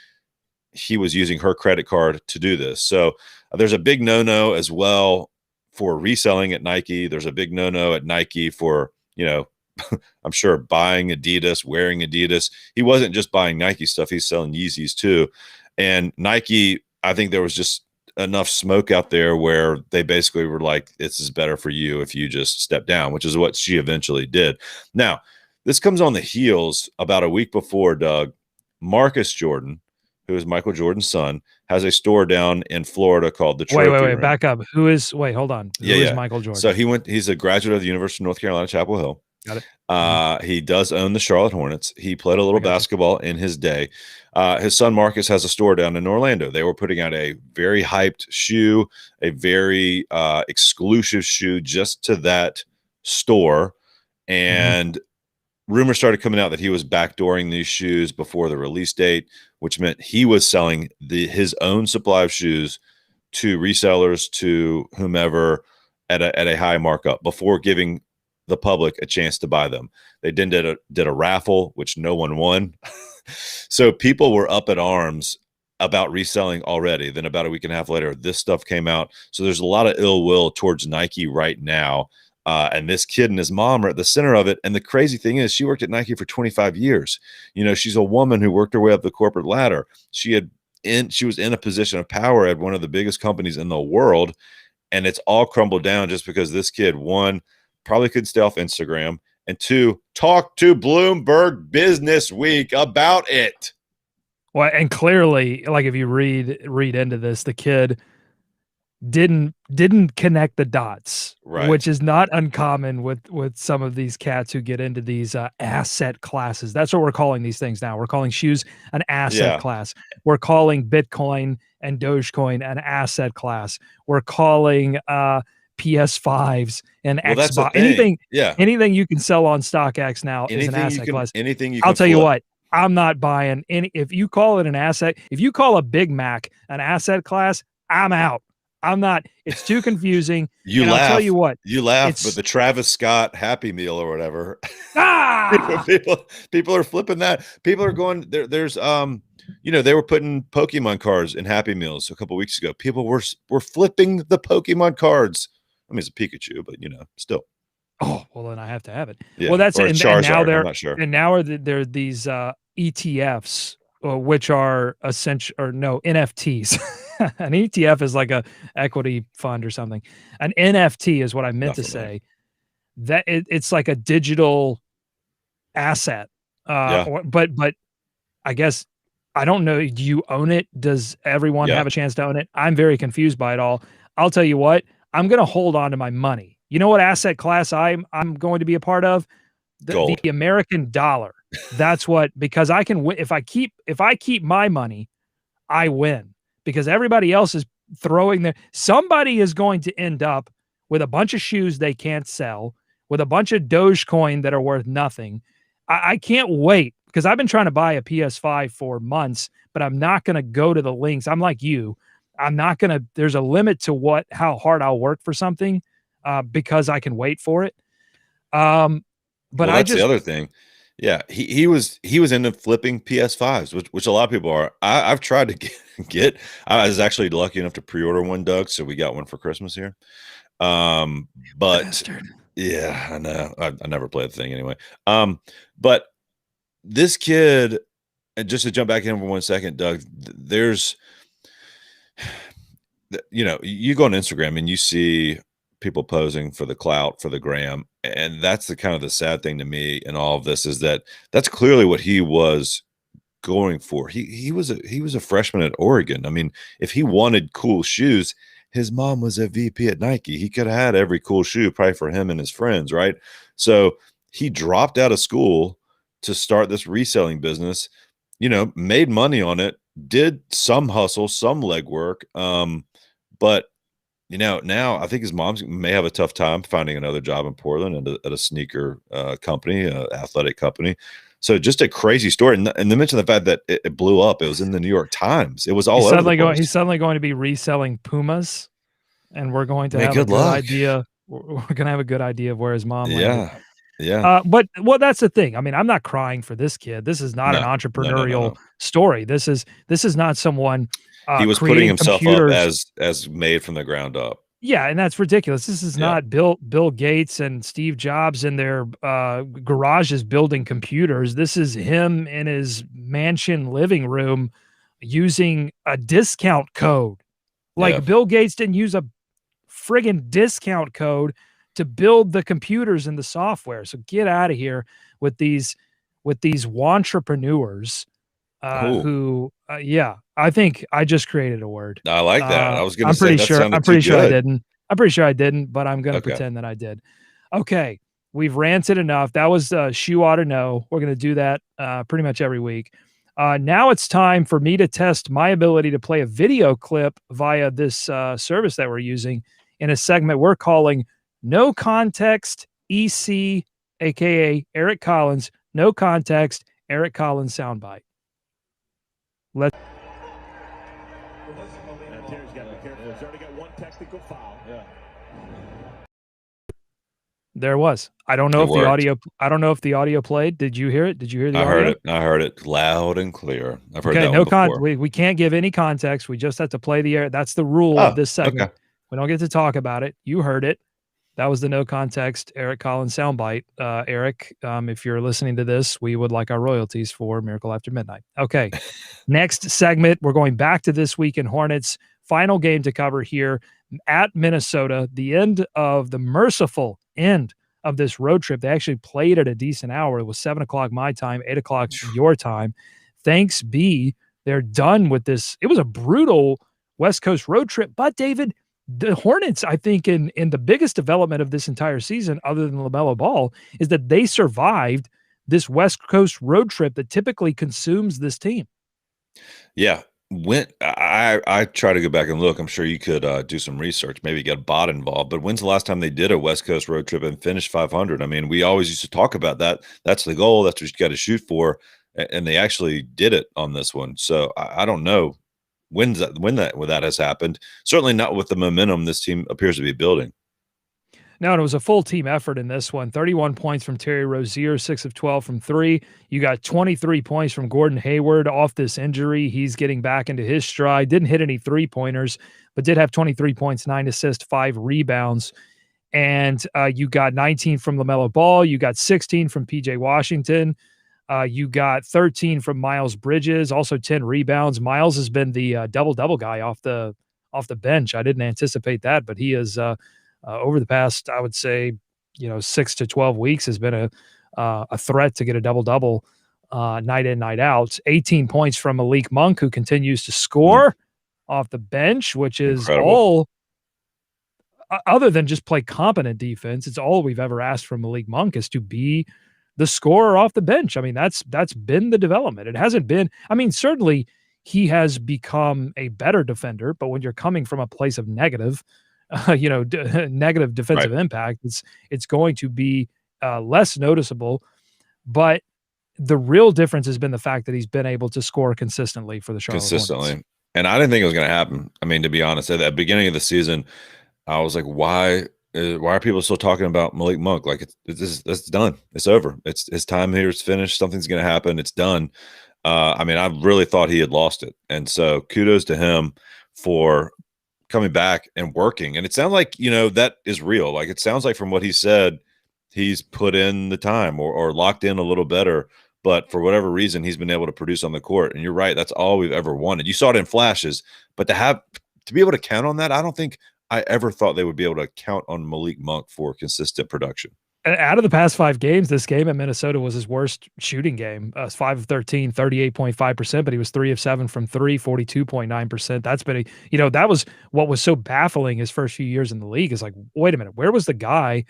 he was using her credit card to do this. So there's a big no-no as well for reselling at Nike. There's a big no-no at Nike for, I'm sure buying Adidas, wearing Adidas. He wasn't just buying Nike stuff. He's selling Yeezys too. And Nike, I think there was just enough smoke out there where they basically were like, this is better for you if you just step down, which is what she eventually did. Now, this comes on the heels about a week before, Doug, Marcus Jordan, who is Michael Jordan's son, has a store down in Florida called the Wait, wait, Trophy wait. Room. Back up. Wait, hold on. Yeah, Who is yeah. Michael So Jordan? he's a graduate of the University of North Carolina, Chapel Hill. Got it. Mhm. He does own the Charlotte Hornets. He played a I little got you. basketball in his day. His son Marcus has a store down in Orlando. They were putting out a very hyped shoe, a very exclusive shoe just to that store. Mhm. And rumors started coming out that he was backdooring these shoes before the release date, which meant he was selling his own supply of shoes to resellers, to whomever, at a high markup before giving the public a chance to buy them. They then did a raffle, which no one won. So people were up at arms about reselling already. Then about a week and a half later, this stuff came out. So there's a lot of ill will towards Nike right now. And this kid and his mom are at the center of it. And the crazy thing is, she worked at Nike for 25 years. You know, she's a woman who worked her way up the corporate ladder. She was in a position of power at one of the biggest companies in the world, and it's all crumbled down just because this kid, one, probably couldn't stay off Instagram, and two, talked to Bloomberg Business Week about it. Well, and clearly, like if you read into this, the kid didn't connect the dots, Right. which is not uncommon with some of these cats who get into these asset classes. That's what we're calling these things now. We're calling shoes an asset class. We're calling Bitcoin and Dogecoin an asset class. We're calling PS5s and Xbox. Anything you can sell on StockX now is an asset class. Anything you can I'll tell you what, I'm not buying any. If you call it an asset, if you call a Big Mac an asset class, I'm out. I'm not. It's too confusing. You laugh. I'll tell you what. You laugh, but the Travis Scott Happy Meal or whatever. Ah! people are flipping that. People are going there. There's they were putting Pokemon cards in Happy Meals a couple weeks ago. People were flipping the Pokemon cards. I mean, it's a Pikachu, but still. Oh, well, then I have to have it. Yeah. Well, that's it. And now I'm not sure. And now there are these ETFs, which are NFTs. An ETF is like a equity fund or something. An NFT is what I meant to say. That it's like a digital asset. But I guess I don't know. Do you own it? Does everyone have a chance to own it? I'm very confused by it all. I'll tell you what. I'm going to hold on to my money. You know what asset class I'm going to be a part of? The American dollar. That's what, because I can win. If I keep my money, I win, because everybody else is throwing somebody is going to end up with a bunch of shoes they can't sell, with a bunch of Dogecoin that are worth nothing. I can't wait, because I've been trying to buy a PS5 for months, but I'm not going to go to the links. I'm like you. I'm not going to, there's a limit to how hard I'll work for something, because I can wait for it. But that's the other thing. Yeah, he was into flipping PS5s, which a lot of people are. I've tried to get. I was actually lucky enough to pre-order one, Doug, so we got one for Christmas here. But Bastard. Yeah, I know. I never played the thing anyway. But this kid, and just to jump back in for 1 second, Doug, there's, you go on Instagram and you see people posing for the clout, for the gram, and that's the kind of the sad thing to me in all of this, is that that's clearly what he was going for. He was a freshman at Oregon. I mean, if he wanted cool shoes, his mom was a VP at Nike. He could have had every cool shoe probably for him and his friends, right? So he dropped out of school to start this reselling business, made money on it, did some hustle, some legwork, but now I think his mom may have a tough time finding another job in Portland at a sneaker company, athletic company. So just a crazy story. And to mention the fact that it blew up. It was in the New York Times. It was all over the place. He's suddenly going to be reselling Pumas, and we're going to have a good idea. We're going to have a good idea of where his mom landed. Yeah. But that's the thing. I mean, I'm not crying for this kid. This is not an entrepreneurial story. This is not someone he was putting himself up as made from the ground up. Yeah, and that's ridiculous. This is not Bill Gates and Steve Jobs in their garages building computers. This is him in his mansion living room using a discount code. Like Bill Gates didn't use a friggin' discount code to build the computers and the software. So get out of here with these entrepreneurs Oh, yeah, I think I just created a word. I like that. I was gonna I'm say pretty that sure I'm sounded too pretty sure I good. didn't. I'm pretty sure I didn't, but I'm gonna Okay. pretend that I did. Okay, we've ranted enough. That was, "Shoe Oughta Know." We're gonna do that, pretty much every week. Now it's time for me to test my ability to play a video clip via this, service that we're using in a segment we're calling "No Context EC," AKA Eric Collins, "No Context Eric Collins Soundbite." Let's And Terry's got to be careful. He's already got one technical foul. Yeah. There it was. I don't know It if the worked. audio I don't know if the audio played. Did you hear it? Did you hear the I heard audio? it. I heard it loud and clear. I've heard Okay, that one no con before. we can't give any context. We just have to play the air. That's the rule of Oh, this okay. segment. We don't get to talk about it. You heard it. That was the no context Eric Collins soundbite. Eric, if you're listening to this, we would like our royalties for Miracle After Midnight. Okay. Next segment, we're going back to this week in Hornets. Final game to cover here at Minnesota, the end of the merciful end of this road trip. They actually played at a decent hour. It was 7 o'clock my time, 8 o'clock your time. Thanks be, they're done with this. It was a brutal West Coast road trip, but David, the Hornets, I think, in the biggest development of this entire season, other than LaMelo Ball, is that they survived this West Coast road trip that typically consumes this team. Yeah. When I try to go back and look, I'm sure you could do some research, maybe get a bot involved. But when's the last time they did a West Coast road trip and finished 500? I mean, we always used to talk about that. That's the goal. That's what you got to shoot for, and they actually did it on this one. So I don't know when that has happened. Certainly not with the momentum this team appears to be building. No, and it was a full team effort in this one. 31 points from Terry Rozier, 6 of 12 from three. You got 23 points from Gordon Hayward off this injury. He's getting back into his stride. Didn't hit any three-pointers, but did have 23 points, 9 assists, 5 rebounds. And you got 19 from LaMelo Ball. You got 16 from PJ Washington. You got 13 from Miles Bridges, also 10 rebounds. Miles has been the double-double guy off the bench. I didn't anticipate that, but he is over the past, I would say, 6 to 12 weeks has been a threat to get a double-double night in, night out. 18 points from Malik Monk, who continues to Mm, score off the bench, which is incredible. all other than just play competent defense. It's all we've ever asked from Malik Monk is to be the scorer off the bench. I mean, that's been the development. It hasn't been, I mean, certainly he has become a better defender, but when you're coming from a place of negative, negative Right. defensive impact, it's going to be less noticeable. But the real difference has been the fact that he's been able to score consistently for the Charlotte Hornets. Consistently. And I didn't think it was going to happen. I mean, to be honest, at the beginning of the season, I was like, why are people still talking about Malik Monk? Like it's done. It's over. It's his time here is finished. Something's going to happen. It's done. I mean, I really thought he had lost it. And so kudos to him for coming back and working. And it sounds like, that is real. Like it sounds like from what he said, he's put in the time or locked in a little better. But for whatever reason, he's been able to produce on the court. And you're right, that's all we've ever wanted. You saw it in flashes, but to be able to count on that, I don't think I ever thought they would be able to count on Malik Monk for consistent production. Out of the past 5 games, this game at Minnesota was his worst shooting game. 5 of 13, 38.5%, but he was 3 of 7 from 3, 42.9%. That's been that was what was so baffling his first few years in the league is like, wait a minute, where was the guy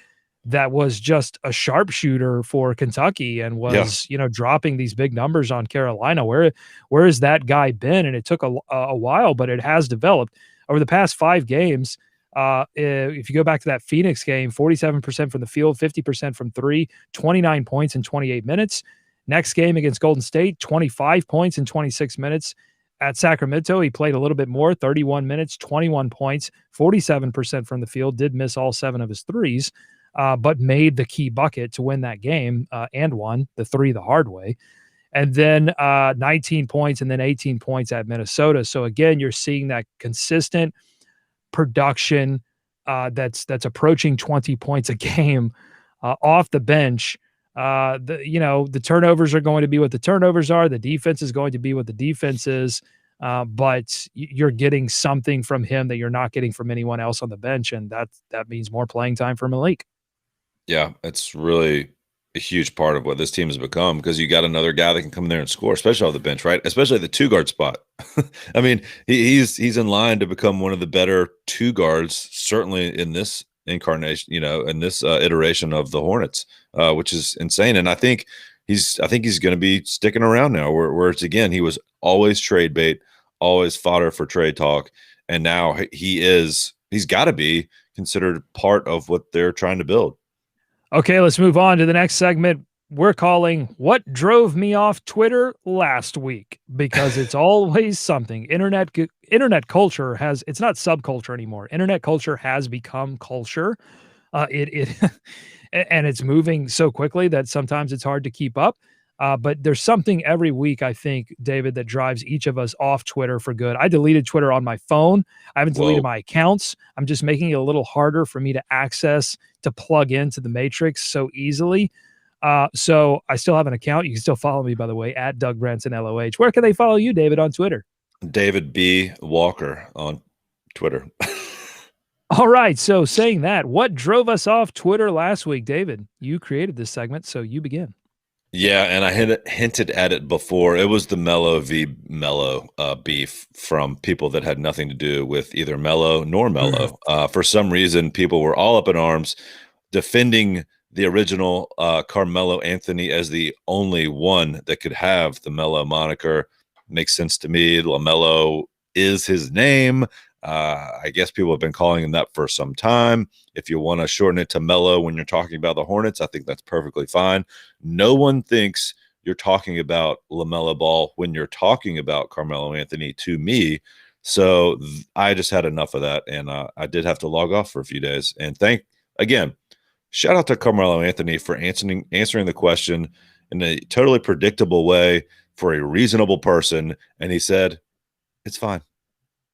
that was just a sharpshooter for Kentucky and Yeah. was, dropping these big numbers on Carolina? Where has that guy been? And it took a while, but it has developed over the past 5 games. If you go back to that Phoenix game, 47% from the field, 50% from three, 29 points in 28 minutes. Next game against Golden State, 25 points in 26 minutes. At Sacramento, he played a little bit more, 31 minutes, 21 points, 47% from the field, did miss all 7 of his threes, but made the key bucket to win that game and won the 3 the hard way. And then 19 points and then 18 points at Minnesota. So again, you're seeing that consistent production that's approaching 20 points a game off the bench. The turnovers are going to be what the turnovers are. The defense is going to be what the defense is. But you're getting something from him that you're not getting from anyone else on the bench, and that means more playing time for Malik. Yeah, it's really a huge part of what this team has become, because you got another guy that can come in there and score, especially off the bench, right? Especially the two guard spot. I mean, he's in line to become one of the better two guards, certainly in this incarnation, in this iteration of the Hornets, which is insane. And I think he's going to be sticking around now. Where it's, again, he was always trade bait, always fodder for trade talk, and now he's got to be considered part of what they're trying to build. Okay, let's move on to the next segment. We're calling What Drove Me Off Twitter Last Week, because it's always something. Internet culture it's not subculture anymore. Internet culture has become culture. It and it's moving so quickly that sometimes it's hard to keep up. But there's something every week, I think, David, that drives each of us off Twitter for good. I deleted Twitter on my phone. I haven't deleted my accounts. I'm just making it a little harder for me to access, to plug into the matrix so easily. So I still have an account. You can still follow me, by the way, at Doug Branson LOH. Where can they follow you, David, on Twitter? David B. Walker on Twitter. All right. So saying that, what drove us off Twitter last week, David? You created this segment, so you begin. Yeah, and I had hinted at it before. It was the Melo v. Melo beef from people that had nothing to do with either Melo nor Melo. For some reason, people were all up in arms defending the original Carmelo Anthony as the only one that could have the Melo moniker. Makes sense to me. LaMelo is his name. I guess people have been calling him that for some time. If you want to shorten it to Melo when you're talking about the Hornets, I think that's perfectly fine. No one thinks you're talking about LaMelo Ball when you're talking about Carmelo Anthony to me. So I just had enough of that, and I did have to log off for a few days. And shout out to Carmelo Anthony for answering the question in a totally predictable way for a reasonable person. And he said, it's fine.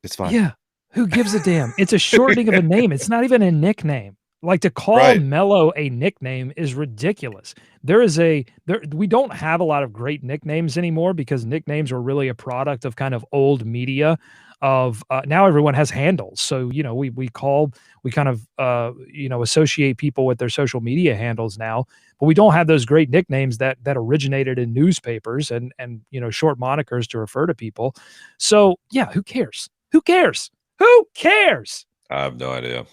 It's fine. Yeah. Who gives a damn? It's a shortening of a name. It's not even a nickname. Like, to call Melo a nickname is ridiculous. We don't have a lot of great nicknames anymore, because nicknames were really a product of kind of old media. Now everyone has handles. So, we kind of associate people with their social media handles now, but we don't have those great nicknames that originated in newspapers and short monikers to refer to people. So yeah, who cares? Who cares? Who cares? I have no idea.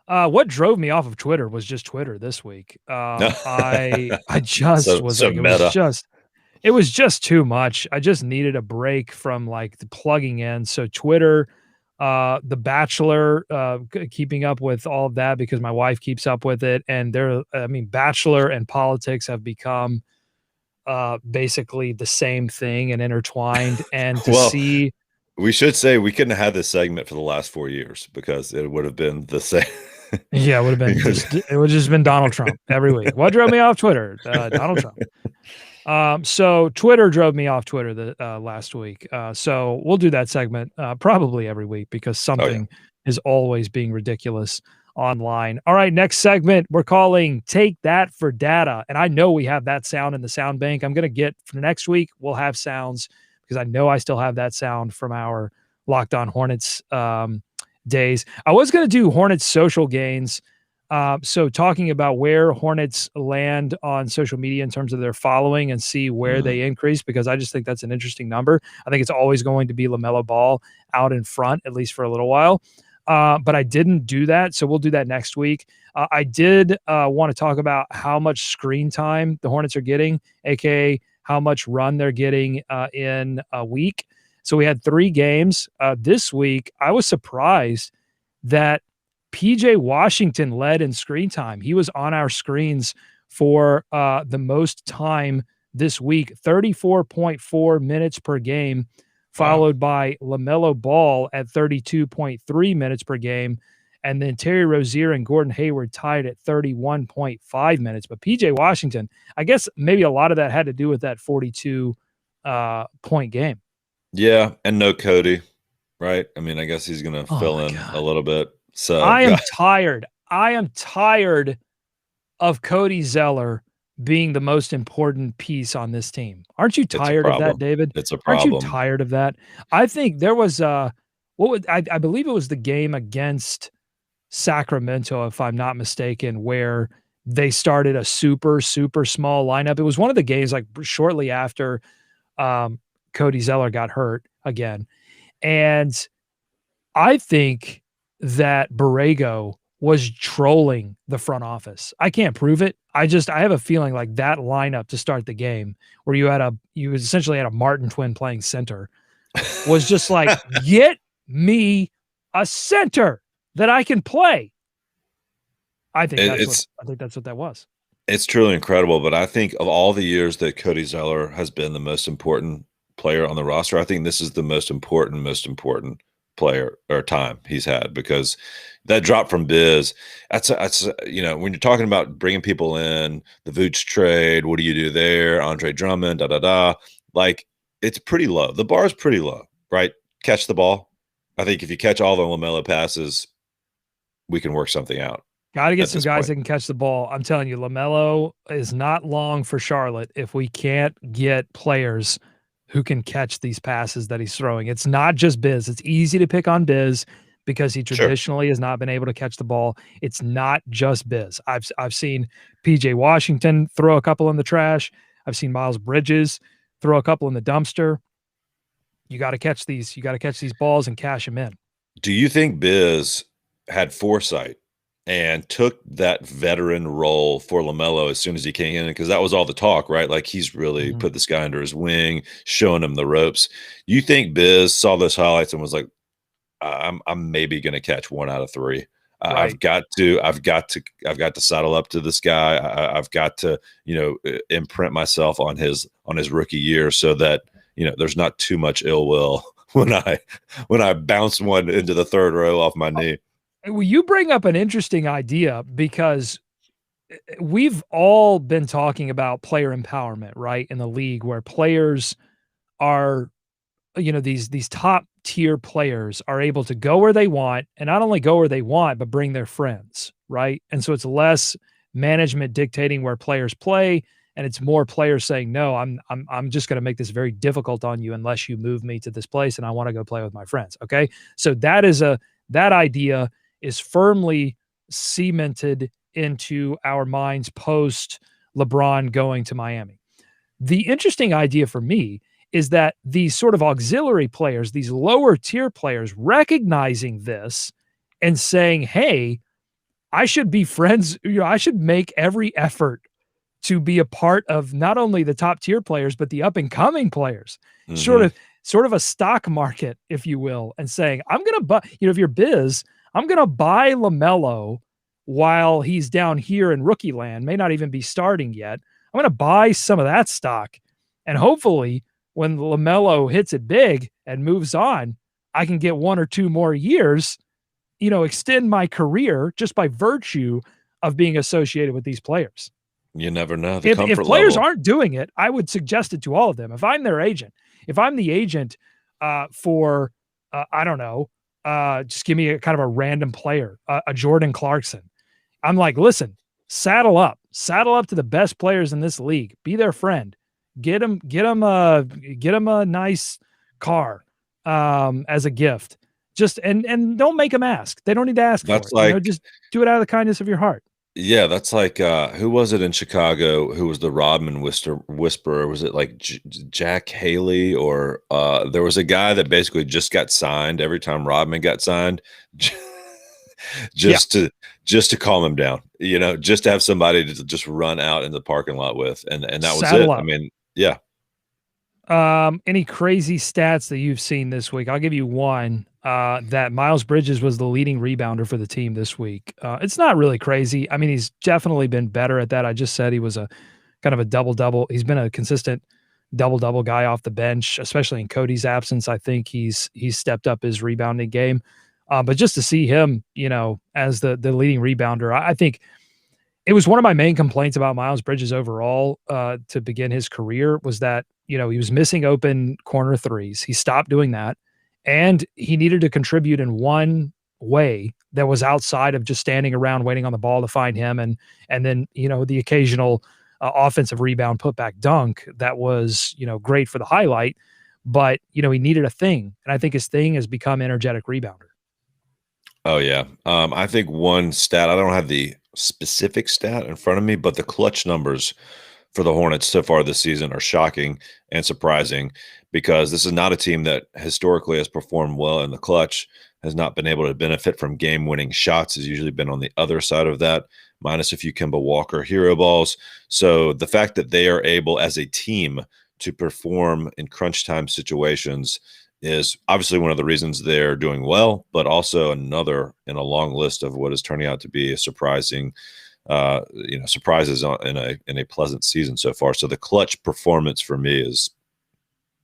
What drove me off of Twitter was just Twitter this week. I just it was just too much. I just needed a break from like the plugging in. So Twitter, The Bachelor, keeping up with all of that because my wife keeps up with it. And Bachelor and politics have become basically the same thing and intertwined. And to we should say we couldn't have had this segment for the last 4 years, because it would have been the same. Yeah, it would have been it would just been Donald Trump every week. What drove me off Twitter? Donald Trump. So Twitter drove me off Twitter last week. So we'll do that segment probably every week, because something is always being ridiculous online. All right, next segment we're calling Take That for Data. And I know we have that sound in the sound bank. I'm going to get for next week, we'll have sounds, because I know I still have that sound from our Locked On Hornets days. I was going to do Hornets social gains. So talking about where Hornets land on social media in terms of their following and see where they increase, because I just think that's an interesting number. I think it's always going to be LaMelo Ball out in front, at least for a little while. But I didn't do that. So we'll do that next week. I did want to talk about how much screen time the Hornets are getting, aka how much run they're getting in a week. So we had 3 games this week. I was surprised that PJ Washington led in screen time. He was on our screens for the most time this week, 34.4 minutes per game, followed by LaMelo Ball at 32.3 minutes per game. And then Terry Rozier and Gordon Hayward tied at 31.5 minutes. But PJ Washington, I guess maybe a lot of that had to do with that 42 point game. Yeah, and no Cody, right? I mean, I guess he's going to fill in a little bit. So I am tired. I am tired of Cody Zeller being the most important piece on this team. Aren't you tired of that, David? It's a problem. Aren't you tired of that? I think there was I believe it was the game against Sacramento, if I'm not mistaken, where they started a super, super small lineup. It was one of the games like shortly after um, Cody Zeller got hurt again. And I think that Borrego was trolling the front office. I can't prove it. I have a feeling like that lineup to start the game where you essentially had a Martin twin playing center was just like, get me a center that I can play. I think that's what that was. It's truly incredible, but I think of all the years that Cody Zeller has been the most important player on the roster, I think this is the most important player or time he's had, because that drop from Biz, that's when you're talking about bringing people in, the Vooch trade, what do you do there? Andre Drummond, da da da. Like, it's pretty low. The bar is pretty low, right? Catch the ball. I think if you catch all the LaMelo passes, we can work something out. Got to get some guys that can catch the ball. I'm telling you, LaMelo is not long for Charlotte if we can't get players who can catch these passes that he's throwing. It's not just Biz. It's easy to pick on Biz because he traditionally has not been able to catch the ball. It's not just Biz. I've seen PJ Washington throw a couple in the trash. I've seen Miles Bridges throw a couple in the dumpster. You got to catch these. You got to catch these balls and cash them in. Do you think Biz had foresight and took that veteran role for LaMelo as soon as he came in? Because that was all the talk, right? Like, he's really put this guy under his wing, showing him the ropes. You think Biz saw those highlights and was like, I'm maybe going to catch 1 out of 3. Right. I've got to saddle up to this guy. I've got to, imprint myself on his rookie year so that, there's not too much ill will when I bounce one into the third row off my knee. Well, you bring up an interesting idea, because we've all been talking about player empowerment, right, in the league, where players are, these top tier players are able to go where they want, and not only go where they want, but bring their friends, right? And so it's less management dictating where players play, and it's more players saying, no, I'm just going to make this very difficult on you unless you move me to this place, and I want to go play with my friends. Okay, so that idea is firmly cemented into our minds post LeBron going to Miami. The interesting idea for me is that these sort of auxiliary players, these lower tier players, recognizing this and saying, hey, I should be friends. I should make every effort to be a part of not only the top tier players, but the up and coming players. Sort of a stock market, if you will, and saying, I'm going to buy, if you're Biz, I'm going to buy LaMelo while he's down here in rookie land, may not even be starting yet. I'm going to buy some of that stock. And hopefully when LaMelo hits it big and moves on, I can get 1 or 2 more years, extend my career just by virtue of being associated with these players. You never know. If players aren't doing it, I would suggest it to all of them. If I'm their agent, if I'm the agent for, I don't know, just give me a kind of a random player, a Jordan Clarkson. I'm like, listen, saddle up to the best players in this league. Be their friend. Get them a nice car as a gift. Just and don't make them ask. They don't need to ask for it. Just do it out of the kindness of your heart. Yeah, that's like who was it in Chicago who was the Rodman whisperer? Was it like Jack Haley, or there was a guy that basically just got signed every time Rodman got signed, just to calm him down, just to have somebody to just run out in the parking lot with, and that was it. I mean, yeah. Any crazy stats that you've seen this week? I'll give you one. That Miles Bridges was the leading rebounder for the team this week. It's not really crazy. I mean, he's definitely been better at that. I just said he was a kind of a double-double. He's been a consistent double-double guy off the bench, especially in Cody's absence. I think he's stepped up his rebounding game. But just to see him, as the leading rebounder, I think it was one of my main complaints about Miles Bridges overall to begin his career was that, he was missing open corner threes. He stopped doing that. And he needed to contribute in one way that was outside of just standing around waiting on the ball to find him. And then, the occasional offensive rebound putback dunk that was, great for the highlight. But, he needed a thing. And I think his thing has become energetic rebounder. Oh, yeah. I think one stat, I don't have the specific stat in front of me, but the clutch numbers for the Hornets so far this season are shocking and surprising because this is not a team that historically has performed well in the clutch, has not been able to benefit from game-winning shots, has usually been on the other side of that, minus a few Kemba Walker hero balls. So the fact that they are able as a team to perform in crunch time situations is obviously one of the reasons they're doing well, but also another in a long list of what is turning out to be a surprising surprises in a pleasant season so far. So the clutch performance for me is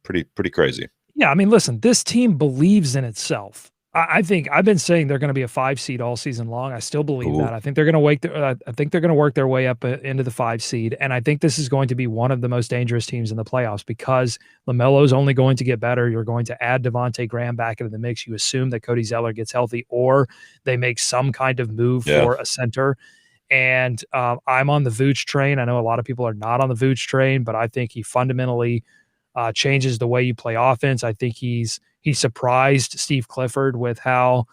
pretty crazy. Yeah, I mean, listen, this team believes in itself. I think I've been saying they're going to be a 5 seed all season long. I still believe Ooh. that. I think they're going to I think they're going to work their way up into the 5 seed, and I think this is going to be one of the most dangerous teams in the playoffs because LaMelo's only going to get better. You're going to add Devontae Graham back into the mix. You assume that Cody Zeller gets healthy, or they make some kind of move for a center. And I'm on the Vooch train. I know a lot of people are not on the Vooch train, but I think he fundamentally changes the way you play offense. I think he surprised Steve Clifford with how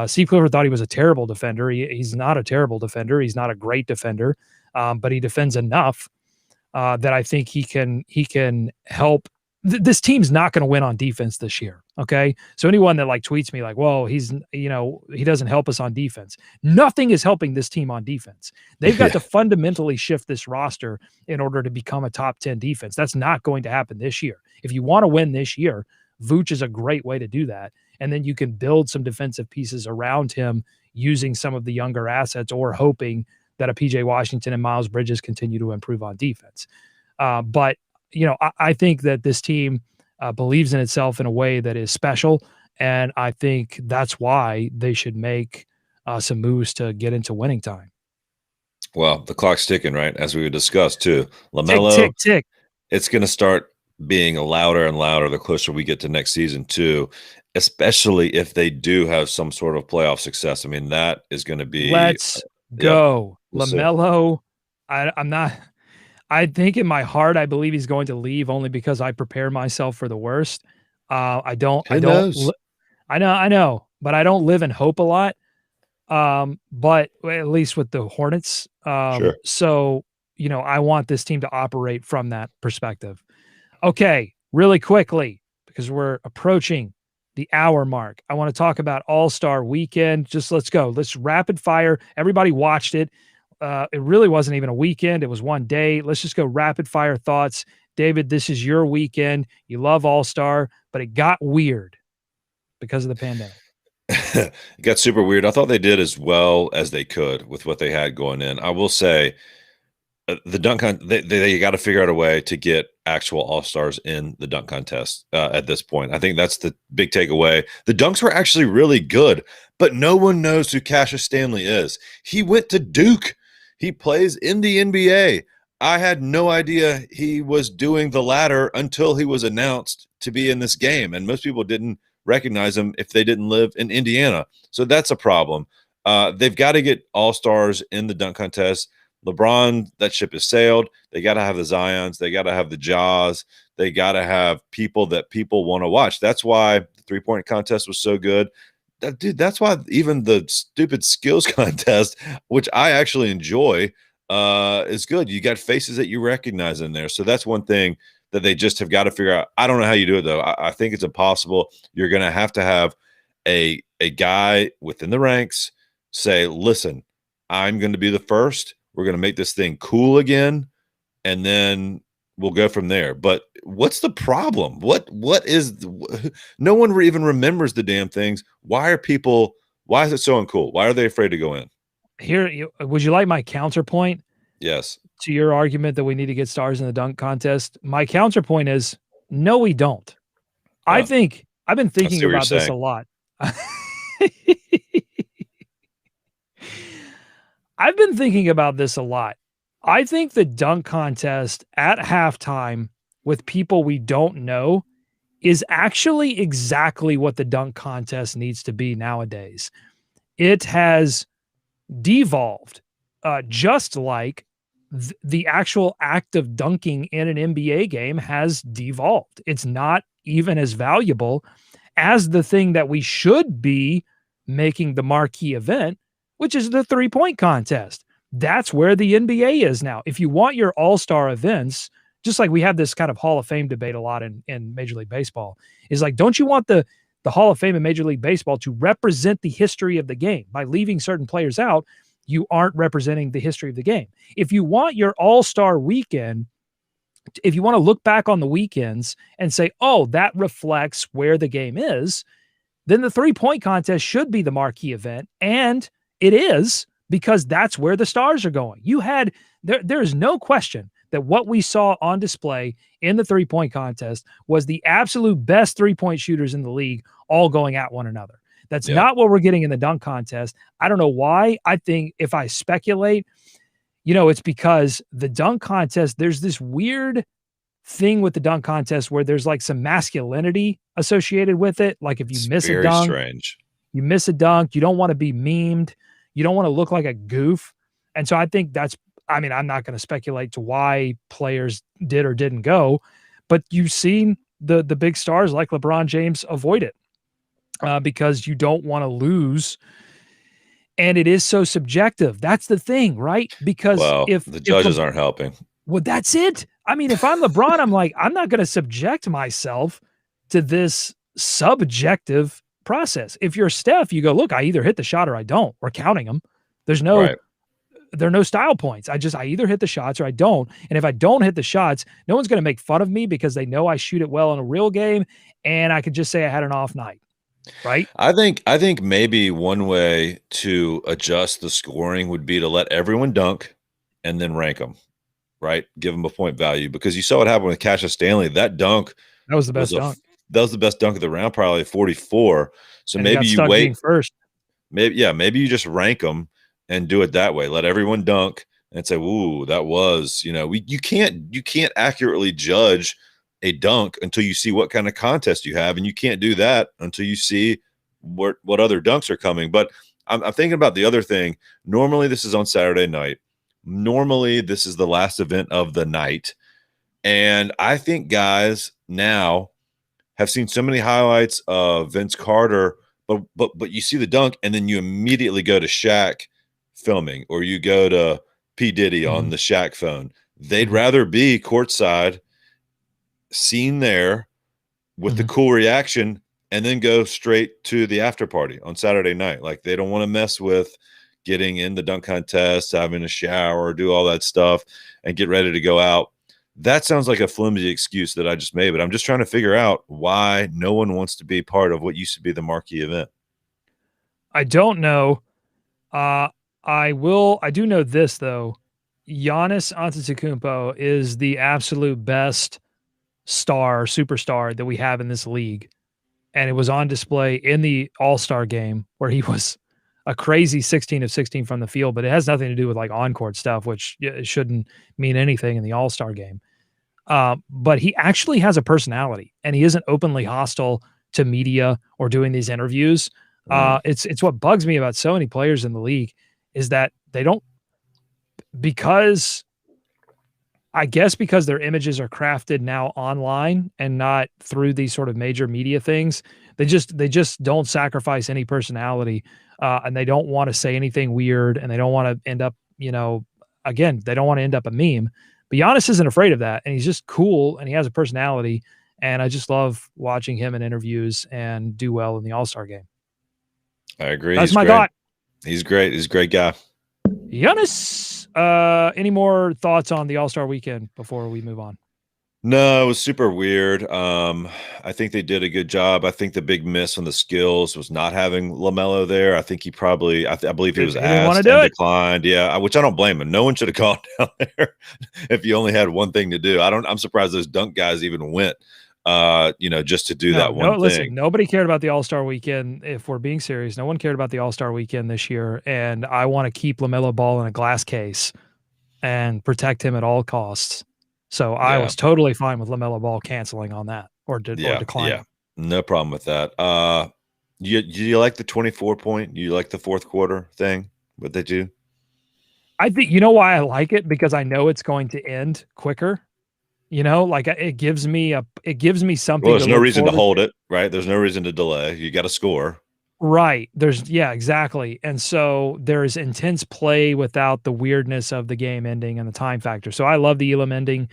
Steve Clifford thought he was a terrible defender. He's not a terrible defender. He's not a great defender, but he defends enough that I think he can help. This team's not going to win on defense this year. Okay. So anyone that like tweets me like, well, he doesn't help us on defense. Nothing is helping this team on defense. They've got to fundamentally shift this roster in order to become a top 10 defense. That's not going to happen this year. If you want to win this year, Vooch is a great way to do that. And then you can build some defensive pieces around him using some of the younger assets or hoping that a PJ Washington and Miles Bridges continue to improve on defense. But I think that this team believes in itself in a way that is special, and I think that's why they should make some moves to get into winning time. Well, the clock's ticking, right? As we discussed too. LaMelo, tick, tick, tick. It's going to start being louder and louder the closer we get to next season too, especially if they do have some sort of playoff success. I mean, that is going to be. Let's go. We'll LaMelo, I'm not. I think in my heart, I believe he's going to leave only because I prepare myself for the worst. I know, but I don't live in hope a lot. But at least with the Hornets. Sure. So, I want this team to operate from that perspective. Okay. Really quickly, because we're approaching the hour mark. I want to talk about All-Star Weekend. Just let's go. Let's rapid fire. Everybody watched it. It really wasn't even a weekend. It was one day. Let's just go rapid fire thoughts. David, this is your weekend. You love All-Star, but it got weird because of the pandemic. It got super weird. I thought they did as well as they could with what they had going in. I will say the dunk they got to figure out a way to get actual All-Stars in the dunk contest at this point. I think that's the big takeaway. The dunks were actually really good, but no one knows who Cassius Stanley is. He went to Duke. He plays in the NBA. I had no idea he was doing the latter until he was announced to be in this game. And most people didn't recognize him if they didn't live in Indiana. So that's a problem. They've got to get all-stars in the dunk contest. LeBron, that ship has sailed. They got to have the Zions. They got to have the Jaws. They got to have people that people want to watch. That's why the three-point contest was so good. Dude, that's why even the stupid skills contest, which I actually enjoy, is good. You got faces that you recognize in there. So that's one thing that they just have got to figure out. I don't know how you do it, though. I think it's impossible. You're going to have a guy within the ranks say, listen, I'm going to be the first. We're going to make this thing cool again, and then we'll go from there. But what's the problem? What is no one even remembers the damn things. Why is it so uncool? Why are they afraid to go in? Here, would you like my counterpoint? Yes. To your argument that we need to get stars in the dunk contest, my counterpoint is no, we don't. I think I've been thinking about this a lot. I've been thinking about this a lot. I think the dunk contest at halftime with people we don't know is actually exactly what the dunk contest needs to be nowadays. It has devolved just like the actual act of dunking in an NBA game has devolved. It's not even as valuable as the thing that we should be making the marquee event, which is the three-point contest. That's where the NBA is now. If you want your all-star events, just like we have this kind of Hall of Fame debate a lot in Major League Baseball, is like, don't you want the Hall of Fame in Major League Baseball to represent the history of the game? By leaving certain players out, you aren't representing the history of the game. If you want your all-star weekend, if you want to look back on the weekends and say, oh, that reflects where the game is, then the three-point contest should be the marquee event. And it is, because that's where the stars are going. There is no question that what we saw on display in the three-point contest was the absolute best three-point shooters in the league all going at one another. That's not what we're getting in the dunk contest. I don't know why. I think if I speculate, it's because the dunk contest, there's this weird thing with the dunk contest where there's like some masculinity associated with it. Like if you miss a dunk, strange. You miss a dunk, you don't want to be memed. You don't want to look like a goof. And so I think I'm not going to speculate to why players did or didn't go, but you've seen the big stars like LeBron James avoid it because you don't want to lose. And it is so subjective. That's the thing, right? Because if the judges aren't helping. Well, that's it. I mean, if I'm LeBron, I'm like, I'm not going to subject myself to this subjective process. If you're Steph, you go, look, I either hit the shot or I don't. We're counting them. There are no style points. I either hit the shots or I don't. And if I don't hit the shots, no one's going to make fun of me because they know I shoot it well in a real game. And I could just say I had an off night. Right. I think maybe one way to adjust the scoring would be to let everyone dunk and then rank them, right? Give them a point value, because you saw what happened with Cassius Stanley. That dunk, that was the best dunk. That was the best dunk of the round, probably 44. So and maybe you wait first. Maybe you just rank them and do it that way. Let everyone dunk and say, "Ooh, that was," you can't accurately judge a dunk until you see what kind of contest you have, and you can't do that until you see what other dunks are coming. But I'm thinking about the other thing. Normally, this is on Saturday night. Normally, this is the last event of the night, and I think guys now have seen so many highlights of Vince Carter, but you see the dunk, and then you immediately go to Shaq filming, or you go to P. Diddy on the Shaq phone. They'd rather be courtside, seen there with the cool reaction, and then go straight to the after party on Saturday night. Like, they don't want to mess with getting in the dunk contest, having a shower, do all that stuff, and get ready to go out. That sounds like a flimsy excuse that I just made, but I'm just trying to figure out why no one wants to be part of what used to be the marquee event. I don't know. I do know this, though. Giannis Antetokounmpo is the absolute best superstar that we have in this league. And it was on display in the All-Star game where he was a crazy 16 of 16 from the field, but it has nothing to do with like on-court stuff, which shouldn't mean anything in the All-Star game. But he actually has a personality, and he isn't openly hostile to media or doing these interviews. It's what bugs me about so many players in the league is that they don't, because their images are crafted now online and not through these sort of major media things. They just don't sacrifice any personality, and they don't want to say anything weird, and they don't want to end up, they don't want to end up a meme. But Giannis isn't afraid of that, and he's just cool, and he has a personality, and I just love watching him in interviews and do well in the All-Star game. I agree. That's my thought. He's great. He's a great guy. Giannis. Any more thoughts on the All-Star weekend before we move on? No, it was super weird. I think they did a good job. I think the big miss on the skills was not having LaMelo there. I think he probably, I believe he was asked and declined. Yeah, which I don't blame him. No one should have gone down there if you only had one thing to do. I'm surprised those dunk guys even went, just to do that one thing. Listen, nobody cared about the All-Star weekend. If we're being serious, no one cared about the All-Star weekend this year. And I want to keep LaMelo Ball in a glass case and protect him at all costs. So I was totally fine with LaMelo Ball canceling on that or declining. Yeah, no problem with that. You like the 24-point? You like the fourth quarter thing? What they do? I think, you know why I like it? Because I know it's going to end quicker. Like it gives me something. Well, there's no reason to hold it, right? There's no reason to delay. You got to score. Right. Exactly. And so there's intense play without the weirdness of the game ending and the time factor. So I love the Elam ending.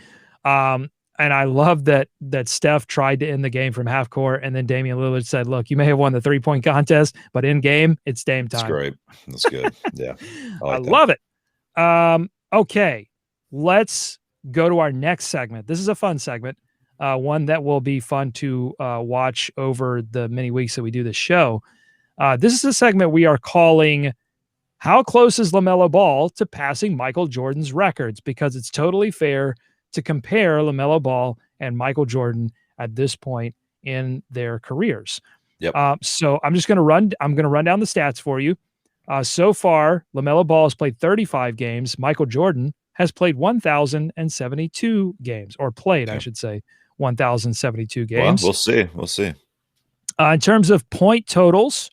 Um, and I love that Steph tried to end the game from half court, and then Damian Lillard said, "Look, you may have won the 3-point contest, but in game, it's Dame That's time." great. That's good. Yeah. I I like that. love it. Okay, let's go to our next segment. This is a fun segment, one that will be fun to watch over the many weeks that we do this show. This is a segment we are calling "How Close is LaMelo Ball to Passing Michael Jordan's Records?" Because it's totally fair to compare LaMelo Ball and Michael Jordan at this point in their careers. Yep. So I'm just going to run. I'm going to run down the stats for you. So far, LaMelo Ball has played 35 games. Michael Jordan has played 1,072 games, or played, I Okay. should say, 1,072 Well, games. we'll see. We'll see. In terms of point totals,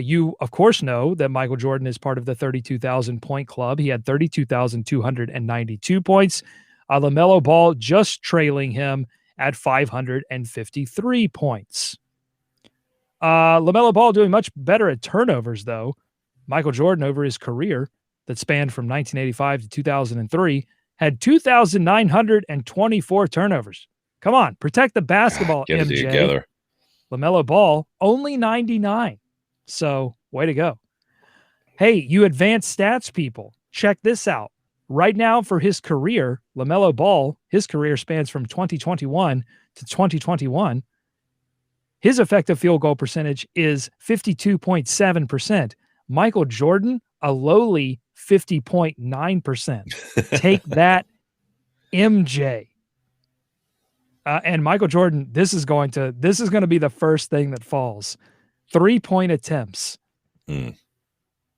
you, of course, know that Michael Jordan is part of the 32,000 point club. He had 32,292 points. LaMelo Ball just trailing him at 553 points. LaMelo Ball doing much better at turnovers, though. Michael Jordan, over his career that spanned from 1985 to 2003, had 2,924 turnovers. Come on, protect the basketball, Get it MJ. together. LaMelo Ball, only 99. So, way to go. Hey, you advanced stats people, check this out. Right now, for his career, LaMelo Ball, his career spans from 2021 to 2021. His effective field goal percentage is 52.7%. Michael Jordan, a lowly 50.9%. Take that, MJ. And Michael Jordan, this is going to be the first thing that falls. 3-point attempts.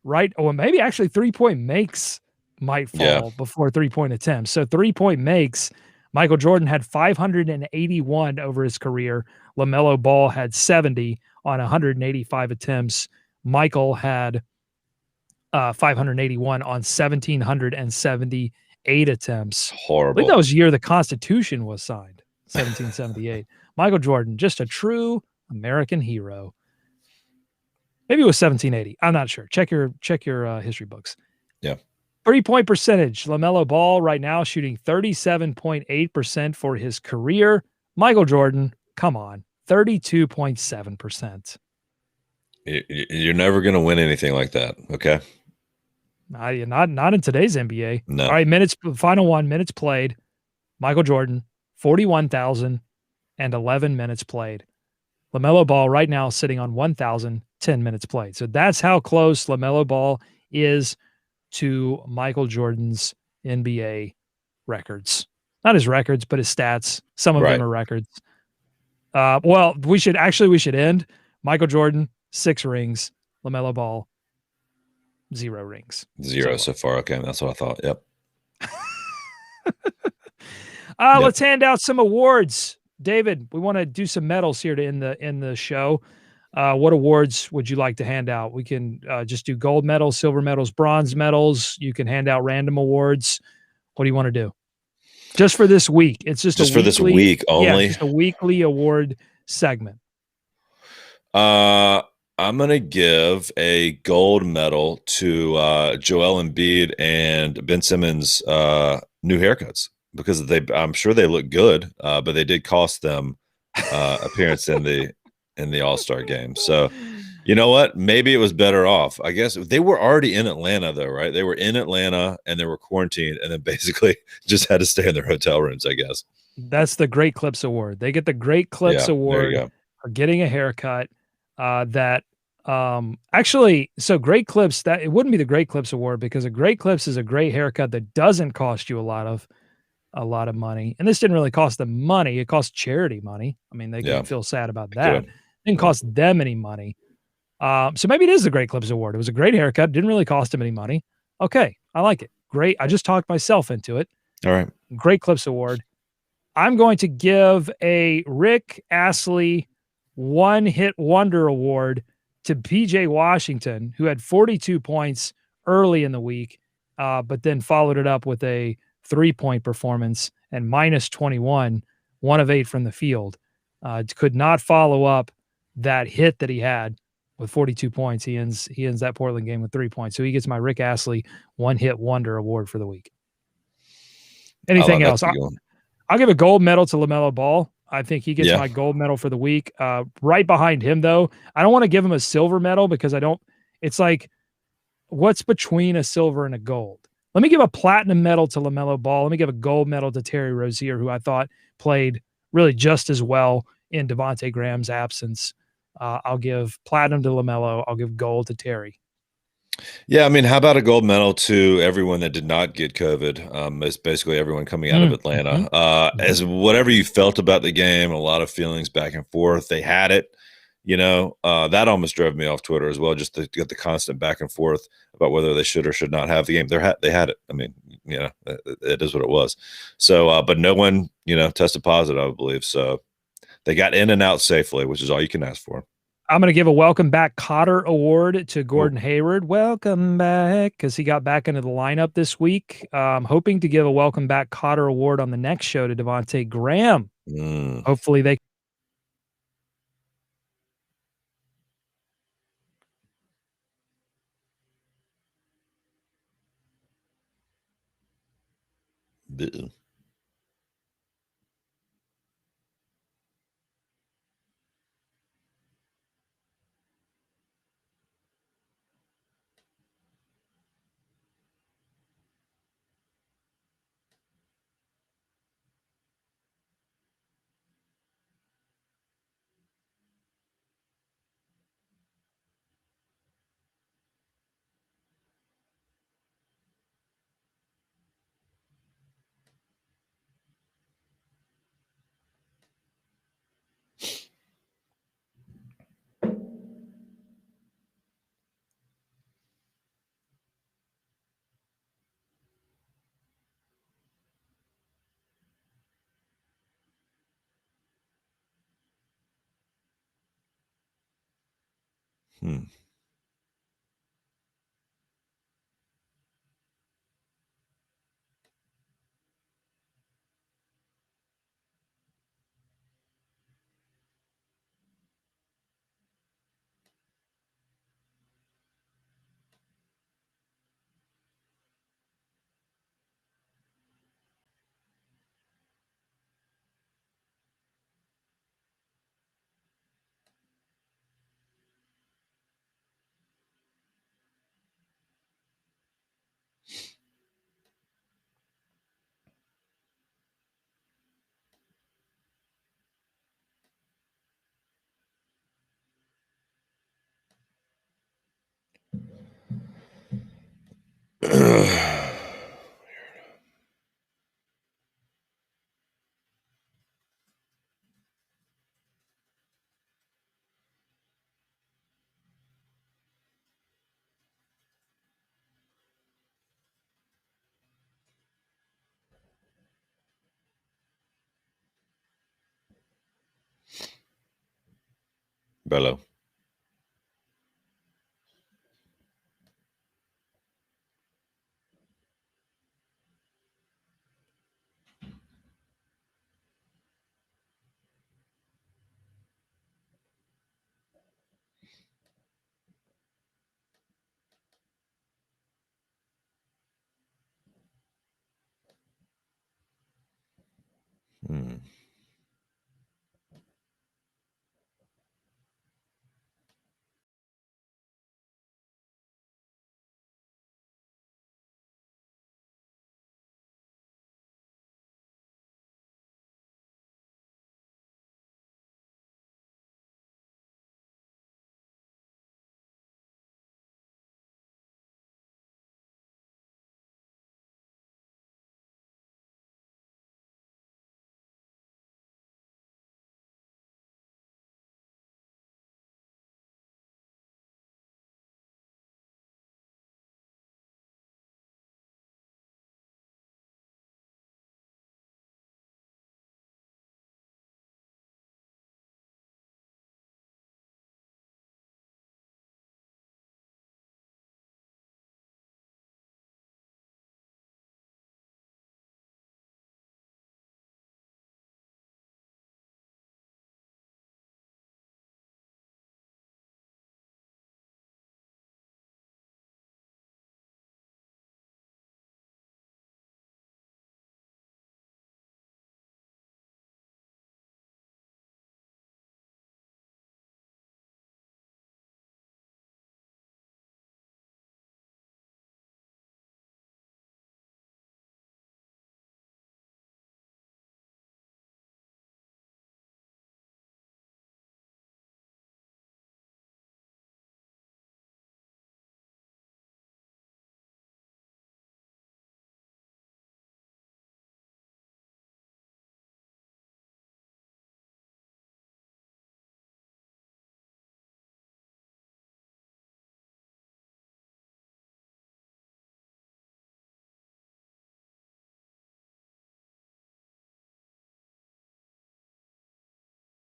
Right? Or maybe actually 3-point makes might fall before 3-point attempts. So 3-point makes, Michael Jordan had 581 over his career. LaMelo Ball had 70 on 185 attempts. Michael had 581 on 1,778 attemps. Horrible. I believe that was the year the Constitution was signed, 1778. Michael Jordan, just a true American hero. Maybe it was 1780. I'm not sure. Check your history books. Yeah. 3-point percentage. LaMelo Ball right now shooting 37.8% for his career. Michael Jordan, come on, 32.7%. You're never going to win anything like that. Okay. Not in today's NBA. No. All right, final one, minutes played. Michael Jordan, 41,011 minutes played. LaMelo Ball right now sitting on 1,010 minutes played. So that's how close LaMelo Ball is to Michael Jordan's NBA records. Not his records, but his stats. Some of them are records. Well, we should end. Michael Jordan, 6 rings. LaMelo Ball, 0 rings. 0 so far. Okay, that's what I thought. Yep. Let's hand out some awards. David, we want to do some medals here to end the show. What awards would you like to hand out? We can just do gold medals, silver medals, bronze medals. You can hand out random awards. What do you want to do? Just for this week. It's just for this week only. Yeah, just a weekly award segment. I'm gonna give a gold medal to Joel Embiid and Ben Simmons' new haircuts, because I'm sure they look good, but they did cost them appearance in the All-Star game. So, you know what? Maybe it was better off. I guess they were already in Atlanta, though, right? They were in Atlanta and they were quarantined, and then basically just had to stay in their hotel rooms, I guess. That's the Great Clips Award. They get the Great Clips Award for getting a haircut. Actually, so Great Clips, that it wouldn't be the Great Clips Award, because a Great Clips is a great haircut that doesn't cost you a lot of money. And this didn't really cost them money. It cost charity money. I mean, they can feel sad about that. It didn't cost them any money. So maybe it is the Great Clips Award. It was a great haircut. Didn't really cost them any money. Okay. I like it. Great. I just talked myself into it. All right. Great Clips Award. I'm going to give a Rick Astley one-hit wonder award to PJ Washington, who had 42 points early in the week, but then followed it up with a 3-point performance and minus 21, 1 of 8 from the field. Could not follow up that hit that he had with 42 points. He ends that Portland game with 3 points. So he gets my Rick Astley one-hit wonder award for the week. Anything else? I'll give a gold medal to LaMelo Ball. I think he gets my gold medal for the week. Right behind him, though, I don't want to give him a silver medal because it's like, what's between a silver and a gold? Let me give a platinum medal to LaMelo Ball. Let me give a gold medal to Terry Rozier, who I thought played really just as well in Devontae Graham's absence. I'll give platinum to LaMelo. I'll give gold to Terry. Yeah, I mean, how about a gold medal to everyone that did not get COVID? It's basically everyone coming out of Atlanta. As whatever you felt about the game, a lot of feelings back and forth. They had it, that almost drove me off Twitter as well. Just to get the constant back and forth about whether they should or should not have the game. They had it. I mean, it is what it was. So, but no one, tested positive, I believe. So they got in and out safely, which is all you can ask for. I'm going to give a welcome back Cotter award to Gordon Hayward. Welcome back, because he got back into the lineup this week. Hoping to give a welcome back Cotter award on the next show to Devontae Graham. Hopefully they Bello.